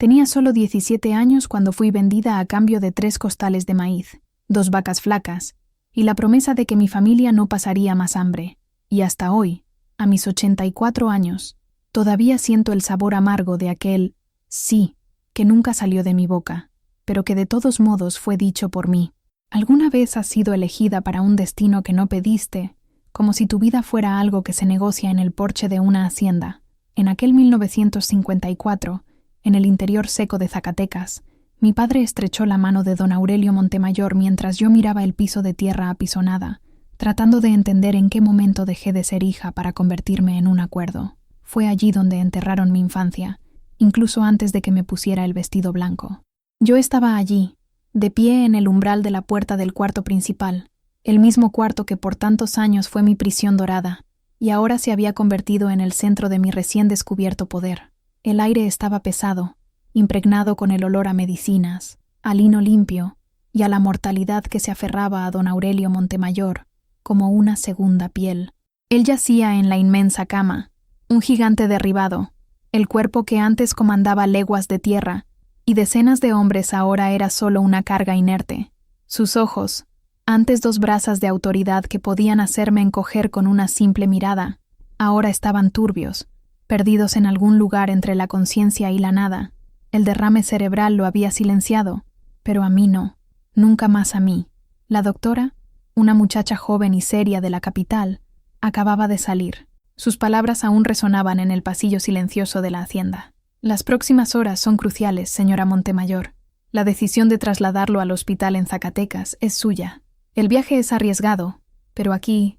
Tenía solo 17 años cuando fui vendida a cambio de 3 costales de maíz, 2 vacas flacas, y la promesa de que mi familia no pasaría más hambre. Y hasta hoy, a mis 84 años, todavía siento el sabor amargo de aquel sí que nunca salió de mi boca, pero que de todos modos fue dicho por mí. ¿Alguna vez has sido elegida para un destino que no pediste, como si tu vida fuera algo que se negocia en el porche de una hacienda? En aquel 1954, en el interior seco de Zacatecas, mi padre estrechó la mano de don Aurelio Montemayor mientras yo miraba el piso de tierra apisonada, tratando de entender en qué momento dejé de ser hija para convertirme en un acuerdo. Fue allí donde enterraron mi infancia, incluso antes de que me pusiera el vestido blanco. Yo estaba allí, de pie en el umbral de la puerta del cuarto principal, el mismo cuarto que por tantos años fue mi prisión dorada, y ahora se había convertido en el centro de mi recién descubierto poder. El aire estaba pesado, impregnado con el olor a medicinas, a lino limpio y a la mortalidad que se aferraba a don Aurelio Montemayor como una segunda piel. Él yacía en la inmensa cama, un gigante derribado, el cuerpo que antes comandaba leguas de tierra, y decenas de hombres ahora era solo una carga inerte. Sus ojos, antes 2 brasas de autoridad que podían hacerme encoger con una simple mirada, ahora estaban turbios, perdidos en algún lugar entre la conciencia y la nada. El derrame cerebral lo había silenciado, pero a mí no, nunca más a mí. La doctora, una muchacha joven y seria de la capital, acababa de salir. Sus palabras aún resonaban en el pasillo silencioso de la hacienda. Las próximas horas son cruciales, señora Montemayor. La decisión de trasladarlo al hospital en Zacatecas es suya. El viaje es arriesgado, pero aquí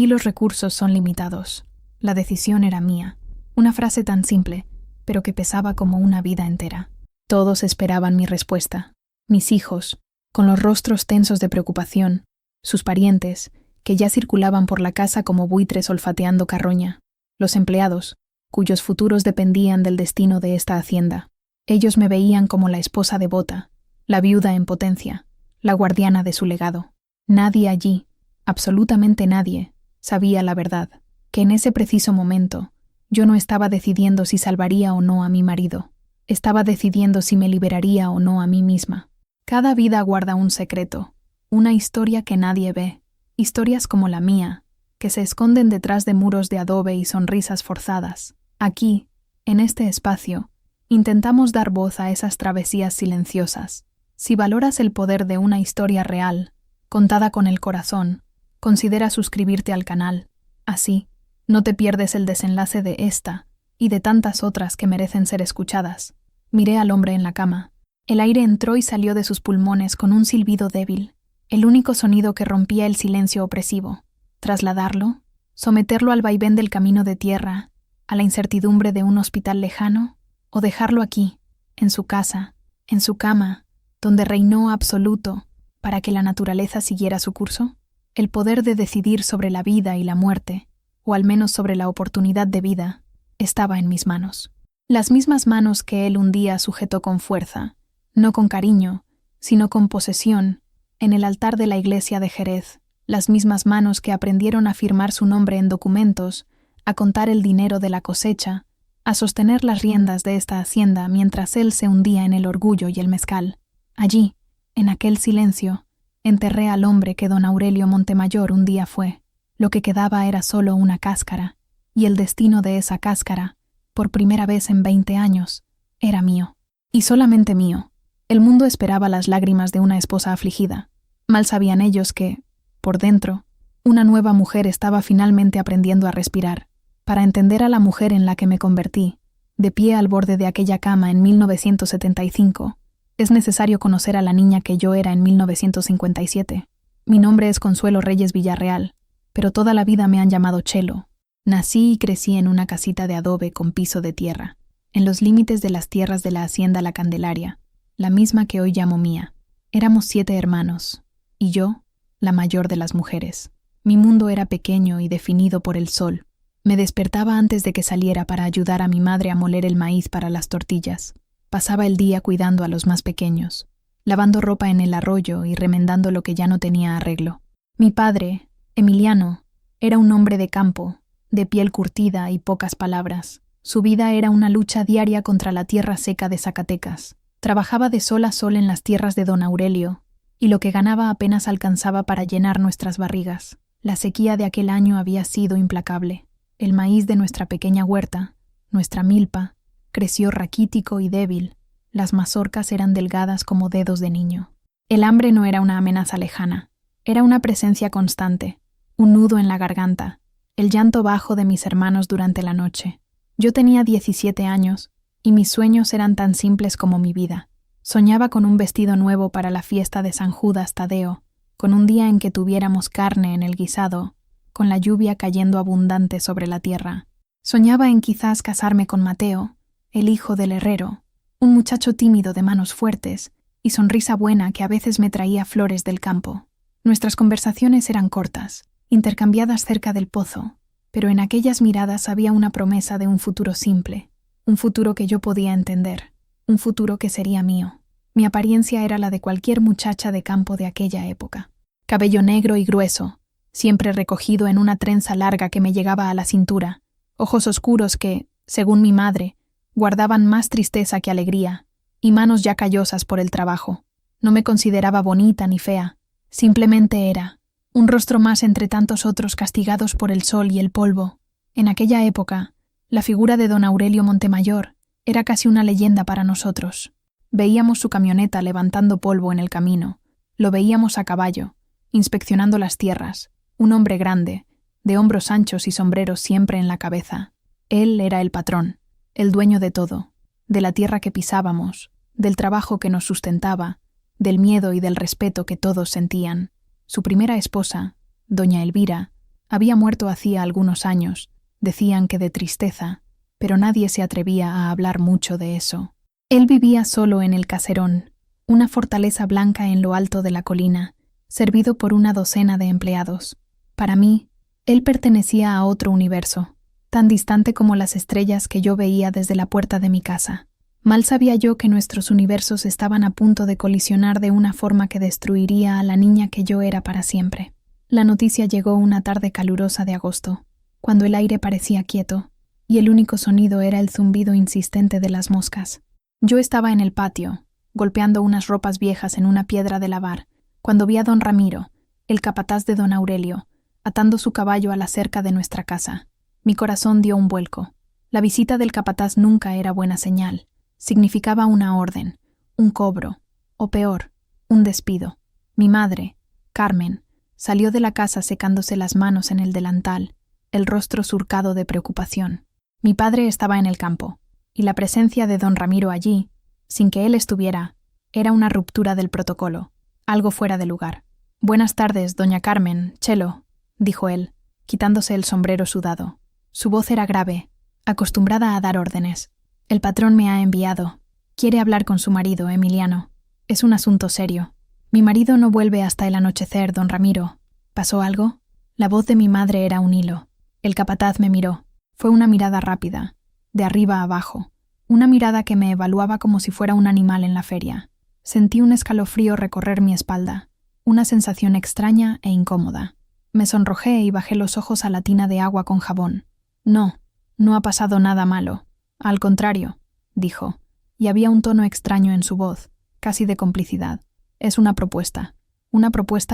los recursos son limitados. La decisión era mía. Una frase tan simple, pero que pesaba como una vida entera. Todos esperaban mi respuesta. Mis hijos, con los rostros tensos de preocupación, sus parientes, que ya circulaban por la casa como buitres olfateando carroña, los empleados, cuyos futuros dependían del destino de esta hacienda. Ellos me veían como la esposa devota, la viuda en potencia, la guardiana de su legado. Nadie allí, absolutamente nadie, sabía la verdad, que en ese preciso momento, yo no estaba decidiendo si salvaría o no a mi marido. Estaba decidiendo si me liberaría o no a mí misma. Cada vida guarda un secreto, una historia que nadie ve. Historias como la mía, que se esconden detrás de muros de adobe y sonrisas forzadas. Aquí, en este espacio, intentamos dar voz a esas travesías silenciosas. Si valoras el poder de una historia real, contada con el corazón, considera suscribirte al canal. Así, no te pierdes el desenlace de esta y de tantas otras que merecen ser escuchadas. Miré al hombre en la cama. El aire entró y salió de sus pulmones con un silbido débil, el único sonido que rompía el silencio opresivo. Trasladarlo, someterlo al vaivén del camino de tierra, a la incertidumbre de un hospital lejano, o dejarlo aquí, en su casa, en su cama, donde reinó absoluto, para que la naturaleza siguiera su curso. El poder de decidir sobre la vida y la muerte, o al menos sobre la oportunidad de vida, estaba en mis manos. Las mismas manos que él un día sujetó con fuerza, no con cariño, sino con posesión, en el altar de la iglesia de Jerez, las mismas manos que aprendieron a firmar su nombre en documentos, a contar el dinero de la cosecha, a sostener las riendas de esta hacienda mientras él se hundía en el orgullo y el mezcal. Allí, en aquel silencio, enterré al hombre que don Aurelio Montemayor un día fue. Lo que quedaba era solo una cáscara, y el destino de esa cáscara, por primera vez en 20 años, era mío. Y solamente mío. El mundo esperaba las lágrimas de una esposa afligida. Mal sabían ellos que, por dentro, una nueva mujer estaba finalmente aprendiendo a respirar. Para entender a la mujer en la que me convertí, de pie al borde de aquella cama en 1975, es necesario conocer a la niña que yo era en 1957. Mi nombre es Consuelo Reyes Villarreal, pero toda la vida me han llamado Chelo. Nací y crecí en una casita de adobe con piso de tierra, en los límites de las tierras de la hacienda La Candelaria, la misma que hoy llamo mía. Éramos 7 hermanos, y yo, la mayor de las mujeres. Mi mundo era pequeño y definido por el sol. Me despertaba antes de que saliera para ayudar a mi madre a moler el maíz para las tortillas. Pasaba el día cuidando a los más pequeños, lavando ropa en el arroyo y remendando lo que ya no tenía arreglo. Mi padre, Emiliano, era un hombre de campo, de piel curtida y pocas palabras. Su vida era una lucha diaria contra la tierra seca de Zacatecas. Trabajaba de sol a sol en las tierras de don Aurelio, y lo que ganaba apenas alcanzaba para llenar nuestras barrigas. La sequía de aquel año había sido implacable. El maíz de nuestra pequeña huerta, nuestra milpa, creció raquítico y débil. Las mazorcas eran delgadas como dedos de niño. El hambre no era una amenaza lejana, era una presencia constante, un nudo en la garganta, el llanto bajo de mis hermanos durante la noche. Yo tenía 17 años, y mis sueños eran tan simples como mi vida. Soñaba con un vestido nuevo para la fiesta de San Judas Tadeo, con un día en que tuviéramos carne en el guisado, con la lluvia cayendo abundante sobre la tierra. Soñaba en quizás casarme con Mateo, el hijo del herrero, un muchacho tímido de manos fuertes y sonrisa buena que a veces me traía flores del campo. Nuestras conversaciones eran cortas, intercambiadas cerca del pozo, pero en aquellas miradas había una promesa de un futuro simple, un futuro que yo podía entender, un futuro que sería mío. Mi apariencia era la de cualquier muchacha de campo de aquella época. Cabello negro y grueso, siempre recogido en una trenza larga que me llegaba a la cintura, ojos oscuros que, según mi madre, guardaban más tristeza que alegría, y manos ya callosas por el trabajo. No me consideraba bonita ni fea, simplemente era un rostro más entre tantos otros castigados por el sol y el polvo. En aquella época, la figura de don Aurelio Montemayor era casi una leyenda para nosotros. Veíamos su camioneta levantando polvo en el camino, lo veíamos a caballo, inspeccionando las tierras, un hombre grande, de hombros anchos y sombreros siempre en la cabeza. Él era el patrón, el dueño de todo, de la tierra que pisábamos, del trabajo que nos sustentaba, del miedo y del respeto que todos sentían. Su primera esposa, doña Elvira, había muerto hacía algunos años, decían que de tristeza, pero nadie se atrevía a hablar mucho de eso. Él vivía solo en el caserón, una fortaleza blanca en lo alto de la colina, servido por una docena de empleados. Para mí, él pertenecía a otro universo, tan distante como las estrellas que yo veía desde la puerta de mi casa. Mal sabía yo que nuestros universos estaban a punto de colisionar de una forma que destruiría a la niña que yo era para siempre. La noticia llegó una tarde calurosa de agosto, cuando el aire parecía quieto, y el único sonido era el zumbido insistente de las moscas. Yo estaba en el patio, golpeando unas ropas viejas en una piedra de lavar, cuando vi a don Ramiro, el capataz de don Aurelio, atando su caballo a la cerca de nuestra casa. Mi corazón dio un vuelco. La visita del capataz nunca era buena señal. Significaba una orden, un cobro, o peor, un despido. Mi madre, Carmen, salió de la casa secándose las manos en el delantal, el rostro surcado de preocupación. Mi padre estaba en el campo, y la presencia de don Ramiro allí, sin que él estuviera, era una ruptura del protocolo, algo fuera de lugar. «Buenas tardes, doña Carmen, Chelo», dijo él, quitándose el sombrero sudado. Su voz era grave, acostumbrada a dar órdenes. «El patrón me ha enviado. Quiere hablar con su marido, Emiliano. Es un asunto serio. Mi marido no vuelve hasta el anochecer, don Ramiro. ¿Pasó algo?» La voz de mi madre era un hilo. El capataz me miró. Fue una mirada rápida, de arriba a abajo, una mirada que me evaluaba como si fuera un animal en la feria. Sentí un escalofrío recorrer mi espalda, una sensación extraña e incómoda. Me sonrojé y bajé los ojos a la tina de agua con jabón. «No, no ha pasado nada malo. Al contrario», dijo, y había un tono extraño en su voz, casi de complicidad. «Es una propuesta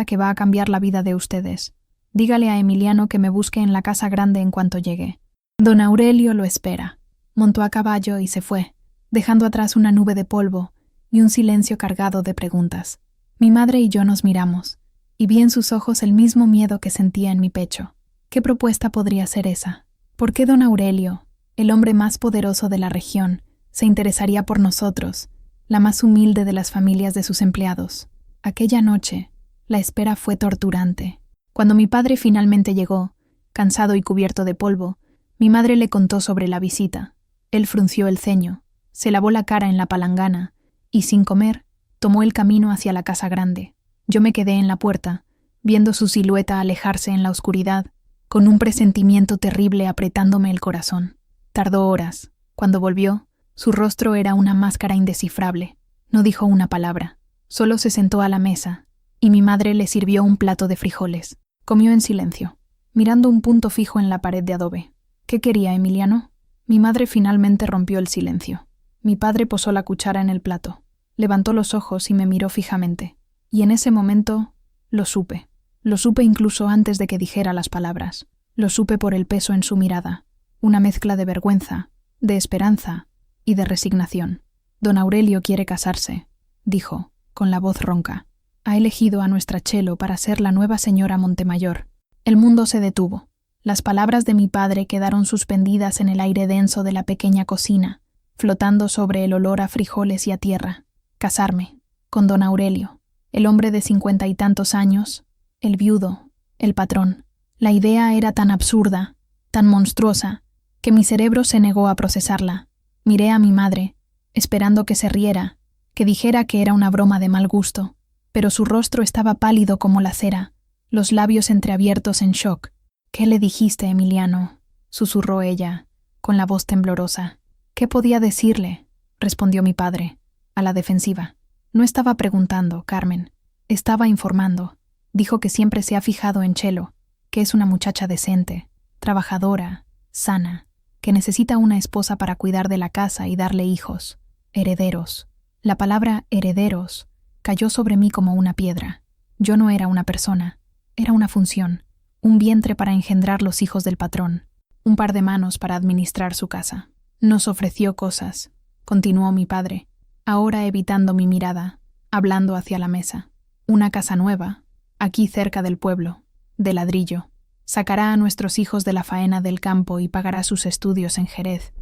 que va a cambiar la vida de ustedes. Dígale a Emiliano que me busque en la casa grande en cuanto llegue. Don Aurelio lo espera». Montó a caballo y se fue, dejando atrás una nube de polvo y un silencio cargado de preguntas. Mi madre y yo nos miramos, y vi en sus ojos el mismo miedo que sentía en mi pecho. ¿Qué propuesta podría ser esa? ¿Por qué don Aurelio, el hombre más poderoso de la región, se interesaría por nosotros, la más humilde de las familias de sus empleados? Aquella noche, la espera fue torturante. Cuando mi padre finalmente llegó, cansado y cubierto de polvo, mi madre le contó sobre la visita. Él frunció el ceño, se lavó la cara en la palangana y, sin comer, tomó el camino hacia la casa grande. Yo me quedé en la puerta, viendo su silueta alejarse en la oscuridad, con un presentimiento terrible apretándome el corazón. Tardó horas. Cuando volvió, su rostro era una máscara indescifrable. No dijo una palabra. Solo se sentó a la mesa, y mi madre le sirvió un plato de frijoles. Comió en silencio, mirando un punto fijo en la pared de adobe. «¿Qué quería, Emiliano?». Mi madre finalmente rompió el silencio. Mi padre posó la cuchara en el plato, levantó los ojos y me miró fijamente. Y en ese momento lo supe. Lo supe incluso antes de que dijera las palabras. Lo supe por el peso en su mirada, una mezcla de vergüenza, de esperanza y de resignación. Don Aurelio quiere casarse, dijo, con la voz ronca. Ha elegido a nuestra Chelo para ser la nueva señora Montemayor. El mundo se detuvo. Las palabras de mi padre quedaron suspendidas en el aire denso de la pequeña cocina, flotando sobre el olor a frijoles y a tierra. Casarme, con don Aurelio, el hombre de 50 y tantos años, el viudo, el patrón. La idea era tan absurda, tan monstruosa, que mi cerebro se negó a procesarla. Miré a mi madre, esperando que se riera, que dijera que era una broma de mal gusto, pero su rostro estaba pálido como la cera, los labios entreabiertos en shock. «¿Qué le dijiste, Emiliano?», susurró ella, con la voz temblorosa. «¿Qué podía decirle?», respondió mi padre, a la defensiva. «No estaba preguntando, Carmen. Estaba informando. Dijo que siempre se ha fijado en Chelo, que es una muchacha decente, trabajadora, sana, que necesita una esposa para cuidar de la casa y darle hijos, herederos». La palabra herederos cayó sobre mí como una piedra. Yo no era una persona, era una función, un vientre para engendrar los hijos del patrón, un par de manos para administrar su casa. Nos ofreció cosas, continuó mi padre, ahora evitando mi mirada, hablando hacia la mesa. Una casa nueva, aquí cerca del pueblo, de ladrillo. Sacará a nuestros hijos de la faena del campo y pagará sus estudios en Jerez.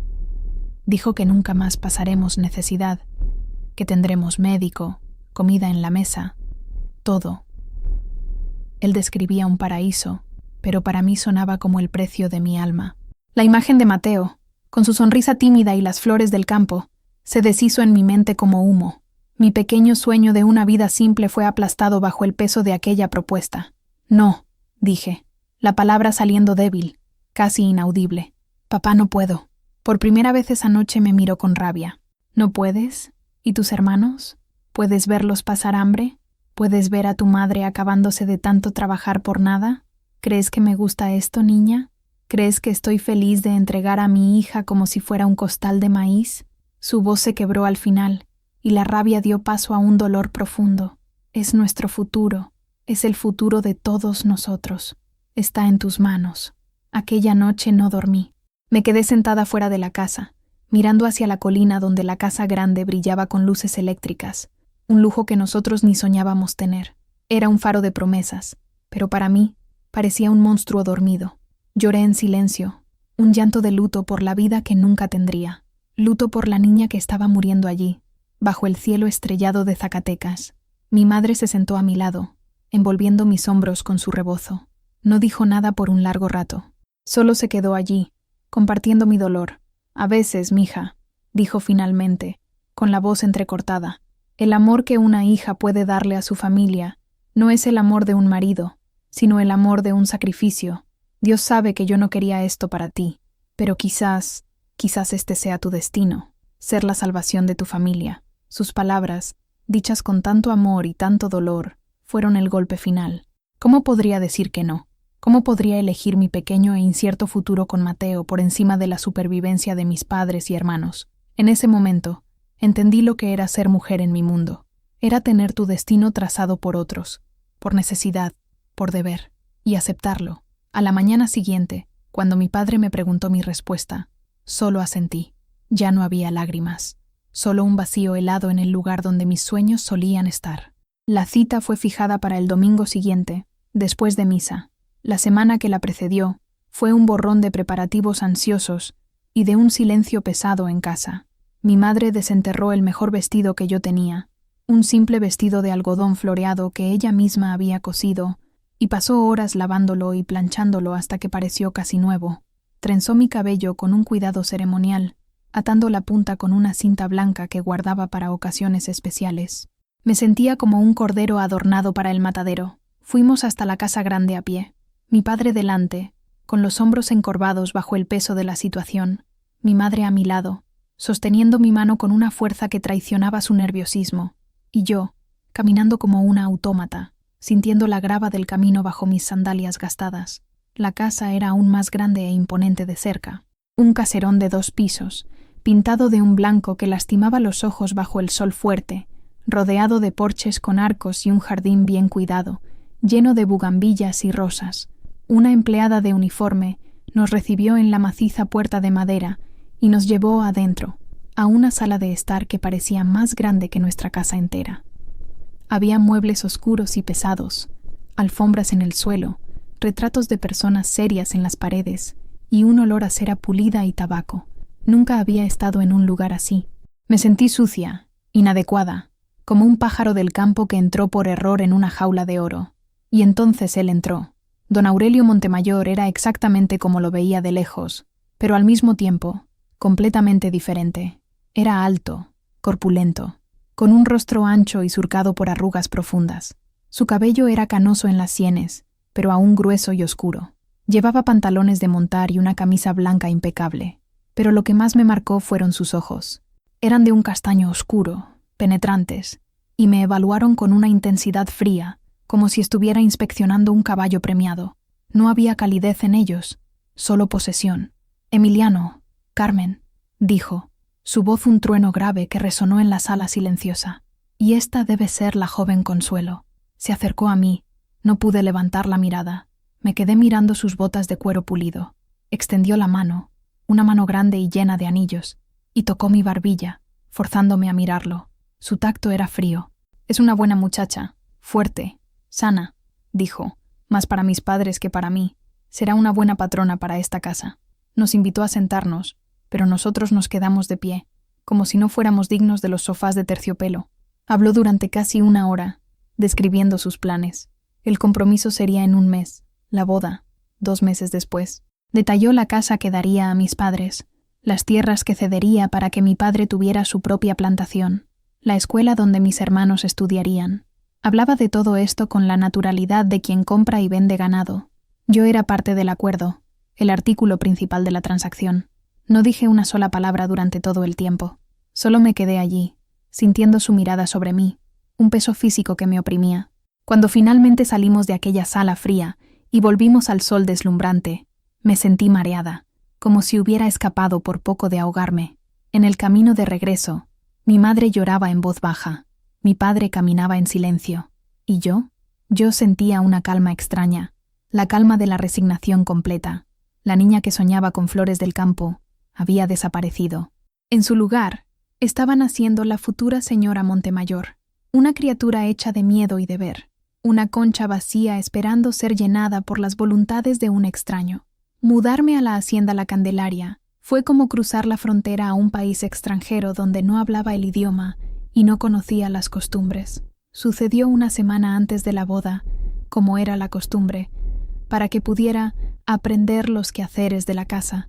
Dijo que nunca más pasaremos necesidad, que tendremos médico, comida en la mesa, todo. Él describía un paraíso, pero para mí sonaba como el precio de mi alma. La imagen de Mateo, con su sonrisa tímida y las flores del campo, se deshizo en mi mente como humo. Mi pequeño sueño de una vida simple fue aplastado bajo el peso de aquella propuesta. «No», dije, la palabra saliendo débil, casi inaudible. «Papá, no puedo». Por primera vez esa noche me miró con rabia. «¿No puedes? ¿Y tus hermanos? ¿Puedes verlos pasar hambre? ¿Puedes ver a tu madre acabándose de tanto trabajar por nada? ¿Crees que me gusta esto, niña? ¿Crees que estoy feliz de entregar a mi hija como si fuera un costal de maíz?» Su voz se quebró al final, y la rabia dio paso a un dolor profundo. «Es nuestro futuro, es el futuro de todos nosotros. Está en tus manos». Aquella noche no dormí. Me quedé sentada fuera de la casa, mirando hacia la colina donde la casa grande brillaba con luces eléctricas, un lujo que nosotros ni soñábamos tener. Era un faro de promesas, pero para mí parecía un monstruo dormido. Lloré en silencio, un llanto de luto por la vida que nunca tendría, luto por la niña que estaba muriendo allí, bajo el cielo estrellado de Zacatecas. Mi madre se sentó a mi lado, envolviendo mis hombros con su rebozo. No dijo nada por un largo rato. Solo se quedó allí, compartiendo mi dolor. «A veces, mija», dijo finalmente, con la voz entrecortada, «el amor que una hija puede darle a su familia no es el amor de un marido, sino el amor de un sacrificio. Dios sabe que yo no quería esto para ti, pero quizás este sea tu destino, ser la salvación de tu familia». Sus palabras, dichas con tanto amor y tanto dolor, fueron el golpe final. ¿Cómo podría decir que no? ¿Cómo podría elegir mi pequeño e incierto futuro con Mateo por encima de la supervivencia de mis padres y hermanos? En ese momento, entendí lo que era ser mujer en mi mundo. Era tener tu destino trazado por otros, por necesidad, por deber, y aceptarlo. A la mañana siguiente, cuando mi padre me preguntó mi respuesta, solo asentí. Ya no había lágrimas, solo un vacío helado en el lugar donde mis sueños solían estar. La cita fue fijada para el domingo siguiente, después de misa. La semana que la precedió fue un borrón de preparativos ansiosos y de un silencio pesado en casa. Mi madre desenterró el mejor vestido que yo tenía, un simple vestido de algodón floreado que ella misma había cosido, y pasó horas lavándolo y planchándolo hasta que pareció casi nuevo. Trenzó mi cabello con un cuidado ceremonial, atando la punta con una cinta blanca que guardaba para ocasiones especiales. Me sentía como un cordero adornado para el matadero. Fuimos hasta la casa grande a pie. Mi padre delante, con los hombros encorvados bajo el peso de la situación, mi madre a mi lado, sosteniendo mi mano con una fuerza que traicionaba su nerviosismo, y yo, caminando como una autómata, sintiendo la grava del camino bajo mis sandalias gastadas. La casa era aún más grande e imponente de cerca. Un caserón de 2 pisos, pintado de un blanco que lastimaba los ojos bajo el sol fuerte, rodeado de porches con arcos y un jardín bien cuidado, lleno de bugambillas y rosas. Una empleada de uniforme nos recibió en la maciza puerta de madera y nos llevó adentro, a una sala de estar que parecía más grande que nuestra casa entera. Había muebles oscuros y pesados, alfombras en el suelo, retratos de personas serias en las paredes y un olor a cera pulida y tabaco. Nunca había estado en un lugar así. Me sentí sucia, inadecuada, como un pájaro del campo que entró por error en una jaula de oro. Y entonces él entró. Don Aurelio Montemayor era exactamente como lo veía de lejos, pero al mismo tiempo, completamente diferente. Era alto, corpulento, con un rostro ancho y surcado por arrugas profundas. Su cabello era canoso en las sienes, pero aún grueso y oscuro. Llevaba pantalones de montar y una camisa blanca impecable. Pero lo que más me marcó fueron sus ojos. Eran de un castaño oscuro, penetrantes, y me evaluaron con una intensidad fría, como si estuviera inspeccionando un caballo premiado. No había calidez en ellos, solo posesión. «Emiliano, Carmen», dijo, su voz un trueno grave que resonó en la sala silenciosa. «Y esta debe ser la joven Consuelo». Se acercó a mí. No pude levantar la mirada. Me quedé mirando sus botas de cuero pulido. Extendió la mano, una mano grande y llena de anillos, y tocó mi barbilla, forzándome a mirarlo. Su tacto era frío. «Es una buena muchacha, fuerte, sana», dijo, «más para mis padres que para mí. Será una buena patrona para esta casa». Nos invitó a sentarnos, pero nosotros nos quedamos de pie, como si no fuéramos dignos de los sofás de terciopelo. Habló durante casi 1 hora, describiendo sus planes. El compromiso sería en 1 mes, la boda, 2 meses después. Detalló la casa que daría a mis padres, las tierras que cedería para que mi padre tuviera su propia plantación, la escuela donde mis hermanos estudiarían. Hablaba de todo esto con la naturalidad de quien compra y vende ganado. Yo era parte del acuerdo, el artículo principal de la transacción. No dije una sola palabra durante todo el tiempo. Solo me quedé allí, sintiendo su mirada sobre mí, un peso físico que me oprimía. Cuando finalmente salimos de aquella sala fría y volvimos al sol deslumbrante, me sentí mareada, como si hubiera escapado por poco de ahogarme. En el camino de regreso, mi madre lloraba en voz baja, mi padre caminaba en silencio, y yo sentía una calma extraña, la calma de la resignación completa. La niña que soñaba con flores del campo había desaparecido. En su lugar, estaba naciendo la futura señora Montemayor, una criatura hecha de miedo y deber, una concha vacía esperando ser llenada por las voluntades de un extraño. Mudarme a la hacienda La Candelaria fue como cruzar la frontera a un país extranjero donde no hablaba el idioma y no conocía las costumbres. Sucedió 1 semana antes de la boda, como era la costumbre, para que pudiera aprender los quehaceres de la casa.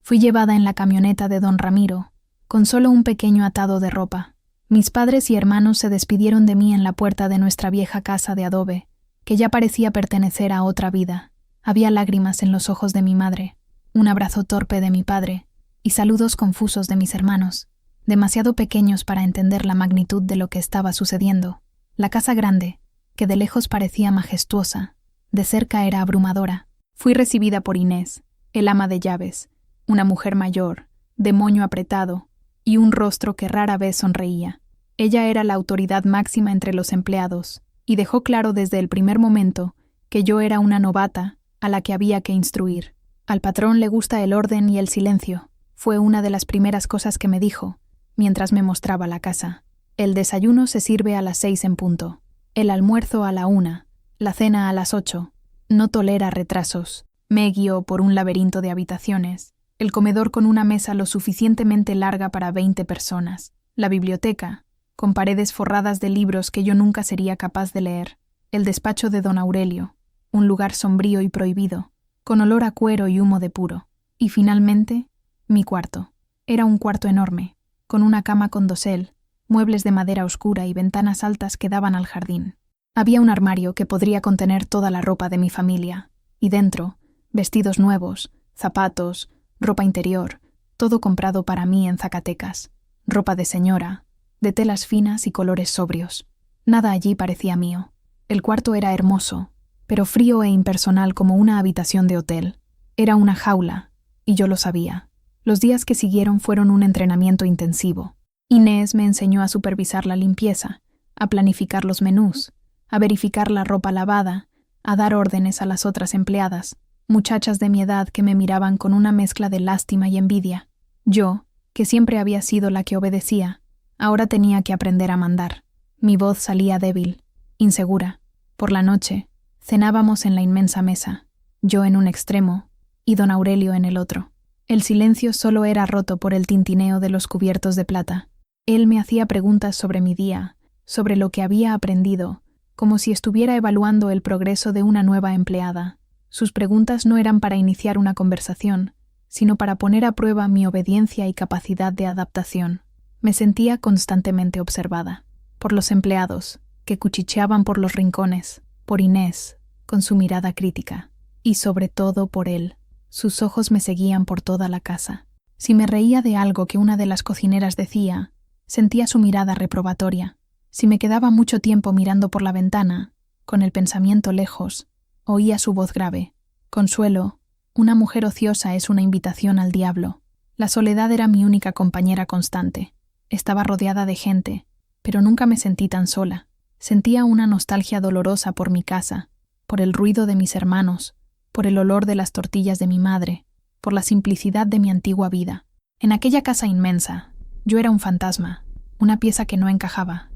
Fui llevada en la camioneta de don Ramiro, con solo un pequeño atado de ropa. Mis padres y hermanos se despidieron de mí en la puerta de nuestra vieja casa de adobe, que ya parecía pertenecer a otra vida. Había lágrimas en los ojos de mi madre, un abrazo torpe de mi padre, y saludos confusos de mis hermanos, demasiado pequeños para entender la magnitud de lo que estaba sucediendo. La casa grande, que de lejos parecía majestuosa, de cerca era abrumadora. Fui recibida por Inés, el ama de llaves, una mujer mayor, de moño apretado, y un rostro que rara vez sonreía. Ella era la autoridad máxima entre los empleados, y dejó claro desde el primer momento que yo era una novata a la que había que instruir. Al patrón le gusta el orden y el silencio, fue una de las primeras cosas que me dijo, mientras me mostraba la casa. El desayuno se sirve a las 6 en punto, el almuerzo a la 1, la cena a las 8. No tolera retrasos. Me guió por un laberinto de habitaciones, el comedor con una mesa lo suficientemente larga para 20 personas, la biblioteca, con paredes forradas de libros que yo nunca sería capaz de leer, el despacho de don Aurelio, un lugar sombrío y prohibido, con olor a cuero y humo de puro, y finalmente, mi cuarto. Era un cuarto enorme, con una cama con dosel, muebles de madera oscura y ventanas altas que daban al jardín. Había un armario que podría contener toda la ropa de mi familia, y dentro, vestidos nuevos, zapatos, ropa interior, todo comprado para mí en Zacatecas, ropa de señora, de telas finas y colores sobrios. Nada allí parecía mío. El cuarto era hermoso, pero frío e impersonal como una habitación de hotel. Era una jaula, y yo lo sabía. Los días que siguieron fueron un entrenamiento intensivo. Inés me enseñó a supervisar la limpieza, a planificar los menús, a verificar la ropa lavada, a dar órdenes a las otras empleadas, muchachas de mi edad que me miraban con una mezcla de lástima y envidia. Yo, que siempre había sido la que obedecía, ahora tenía que aprender a mandar. Mi voz salía débil, insegura. Por la noche, cenábamos en la inmensa mesa, yo en un extremo y don Aurelio en el otro. El silencio solo era roto por el tintineo de los cubiertos de plata. Él me hacía preguntas sobre mi día, sobre lo que había aprendido, como si estuviera evaluando el progreso de una nueva empleada. Sus preguntas no eran para iniciar una conversación, sino para poner a prueba mi obediencia y capacidad de adaptación. Me sentía constantemente observada, por los empleados, que cuchicheaban por los rincones, por Inés, con su mirada crítica, y sobre todo por él. Sus ojos me seguían por toda la casa. Si me reía de algo que una de las cocineras decía, sentía su mirada reprobatoria. Si me quedaba mucho tiempo mirando por la ventana, con el pensamiento lejos, oía su voz grave. Consuelo, una mujer ociosa es una invitación al diablo. La soledad era mi única compañera constante. Estaba rodeada de gente, pero nunca me sentí tan sola. Sentía una nostalgia dolorosa por mi casa, por el ruido de mis hermanos, por el olor de las tortillas de mi madre, por la simplicidad de mi antigua vida. En aquella casa inmensa, yo era un fantasma, una pieza que no encajaba.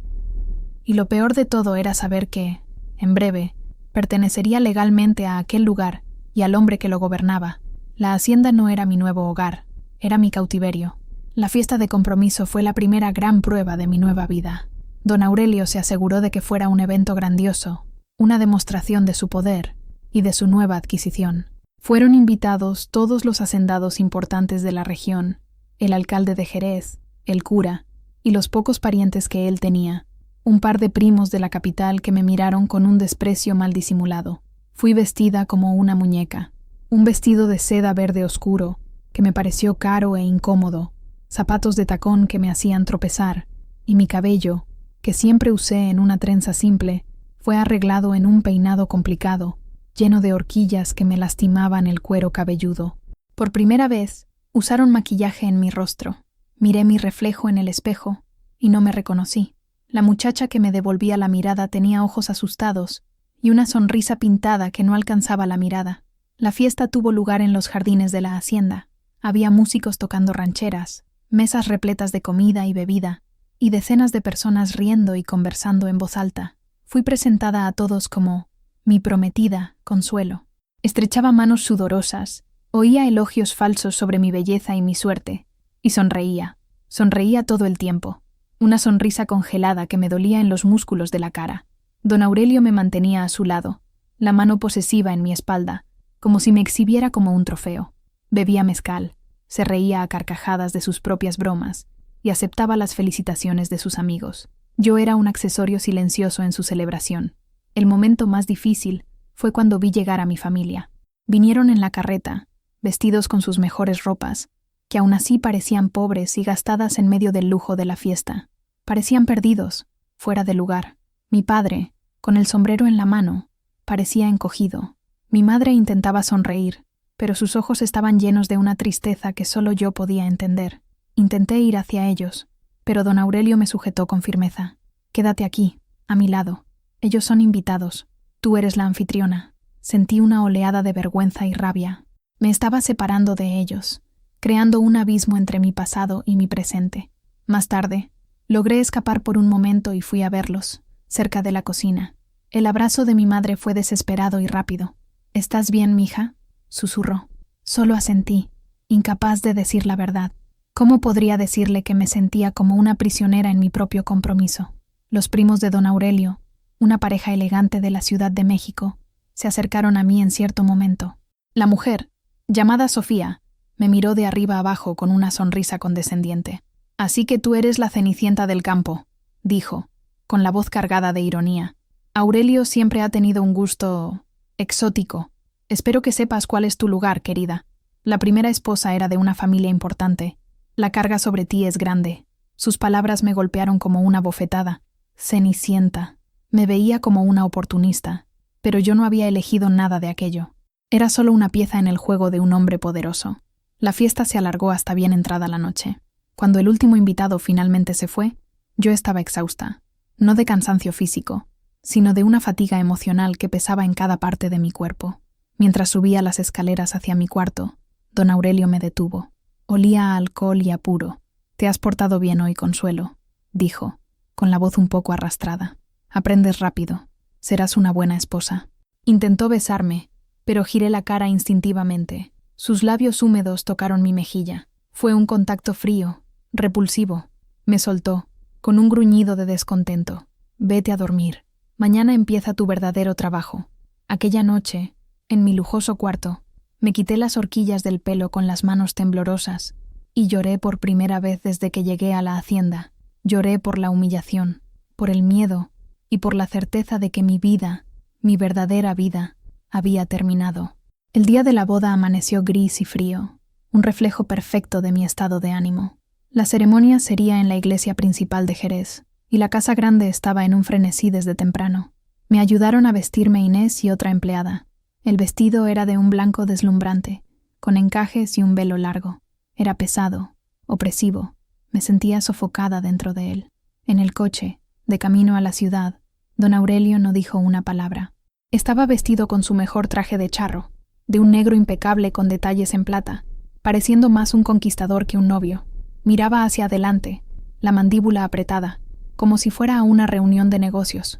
Y lo peor de todo era saber que, en breve, pertenecería legalmente a aquel lugar y al hombre que lo gobernaba. La hacienda no era mi nuevo hogar, era mi cautiverio. La fiesta de compromiso fue la primera gran prueba de mi nueva vida. Don Aurelio se aseguró de que fuera un evento grandioso, una demostración de su poder y de su nueva adquisición. Fueron invitados todos los hacendados importantes de la región, el alcalde de Jerez, el cura y los pocos parientes que él tenía, un par de primos de la capital que me miraron con un desprecio mal disimulado. Fui vestida como una muñeca, un vestido de seda verde oscuro que me pareció caro e incómodo, zapatos de tacón que me hacían tropezar, y mi cabello, que siempre usé en una trenza simple, fue arreglado en un peinado complicado, lleno de horquillas que me lastimaban el cuero cabelludo. Por primera vez, usaron maquillaje en mi rostro. Miré mi reflejo en el espejo y no me reconocí. La muchacha que me devolvía la mirada tenía ojos asustados y una sonrisa pintada que no alcanzaba la mirada. La fiesta tuvo lugar en los jardines de la hacienda. Había músicos tocando rancheras, mesas repletas de comida y bebida, y decenas de personas riendo y conversando en voz alta. Fui presentada a todos como mi prometida, Consuelo. Estrechaba manos sudorosas, oía elogios falsos sobre mi belleza y mi suerte, y sonreía. Sonreía todo el tiempo. Una sonrisa congelada que me dolía en los músculos de la cara. Don Aurelio me mantenía a su lado, la mano posesiva en mi espalda, como si me exhibiera como un trofeo. Bebía mezcal, se reía a carcajadas de sus propias bromas y aceptaba las felicitaciones de sus amigos. Yo era un accesorio silencioso en su celebración. El momento más difícil fue cuando vi llegar a mi familia. Vinieron en la carreta, vestidos con sus mejores ropas, que aún así parecían pobres y gastadas en medio del lujo de la fiesta. Parecían perdidos, fuera de lugar. Mi padre, con el sombrero en la mano, parecía encogido. Mi madre intentaba sonreír, pero sus ojos estaban llenos de una tristeza que solo yo podía entender. Intenté ir hacia ellos, pero don Aurelio me sujetó con firmeza. «Quédate aquí, a mi lado. Ellos son invitados. Tú eres la anfitriona». Sentí una oleada de vergüenza y rabia. Me estaba separando de ellos, creando un abismo entre mi pasado y mi presente. Más tarde, logré escapar por un momento y fui a verlos, cerca de la cocina. El abrazo de mi madre fue desesperado y rápido. «¿Estás bien, mija?», susurró. Solo asentí, incapaz de decir la verdad. ¿Cómo podría decirle que me sentía como una prisionera en mi propio compromiso? Los primos de don Aurelio, una pareja elegante de la Ciudad de México, se acercaron a mí en cierto momento. La mujer, llamada Sofía, me miró de arriba abajo con una sonrisa condescendiente. «Así que tú eres la Cenicienta del campo», dijo, con la voz cargada de ironía. «Aurelio siempre ha tenido un gusto exótico. Espero que sepas cuál es tu lugar, querida. La primera esposa era de una familia importante. La carga sobre ti es grande». Sus palabras me golpearon como una bofetada. Cenicienta. Me veía como una oportunista, pero yo no había elegido nada de aquello. Era solo una pieza en el juego de un hombre poderoso. La fiesta se alargó hasta bien entrada la noche. Cuando el último invitado finalmente se fue, yo estaba exhausta, no de cansancio físico, sino de una fatiga emocional que pesaba en cada parte de mi cuerpo. Mientras subía las escaleras hacia mi cuarto, don Aurelio me detuvo. Olía a alcohol y a puro. «Te has portado bien hoy, Consuelo», dijo, con la voz un poco arrastrada. «Aprendes rápido. Serás una buena esposa». Intentó besarme, pero giré la cara instintivamente. Sus labios húmedos tocaron mi mejilla. Fue un contacto frío, repulsivo. Me soltó, con un gruñido de descontento. «Vete a dormir. Mañana empieza tu verdadero trabajo». Aquella noche, en mi lujoso cuarto, me quité las horquillas del pelo con las manos temblorosas y lloré por primera vez desde que llegué a la hacienda. Lloré por la humillación, por el miedo y por la certeza de que mi vida, mi verdadera vida, había terminado. El día de la boda amaneció gris y frío, un reflejo perfecto de mi estado de ánimo. La ceremonia sería en la iglesia principal de Jerez, y la casa grande estaba en un frenesí desde temprano. Me ayudaron a vestirme Inés y otra empleada. El vestido era de un blanco deslumbrante, con encajes y un velo largo. Era pesado, opresivo. Me sentía sofocada dentro de él. En el coche, de camino a la ciudad, don Aurelio no dijo una palabra. Estaba vestido con su mejor traje de charro, de un negro impecable con detalles en plata, pareciendo más un conquistador que un novio. Miraba hacia adelante, la mandíbula apretada, como si fuera a una reunión de negocios.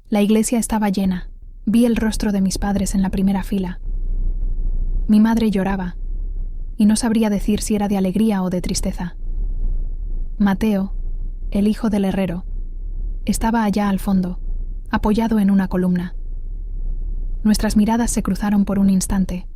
La iglesia estaba llena. Vi el rostro de mis padres en la primera fila. Mi madre lloraba, y no sabría decir si era de alegría o de tristeza. Mateo, el hijo del herrero, estaba allá al fondo, apoyado en una columna. Nuestras miradas se cruzaron por un instante.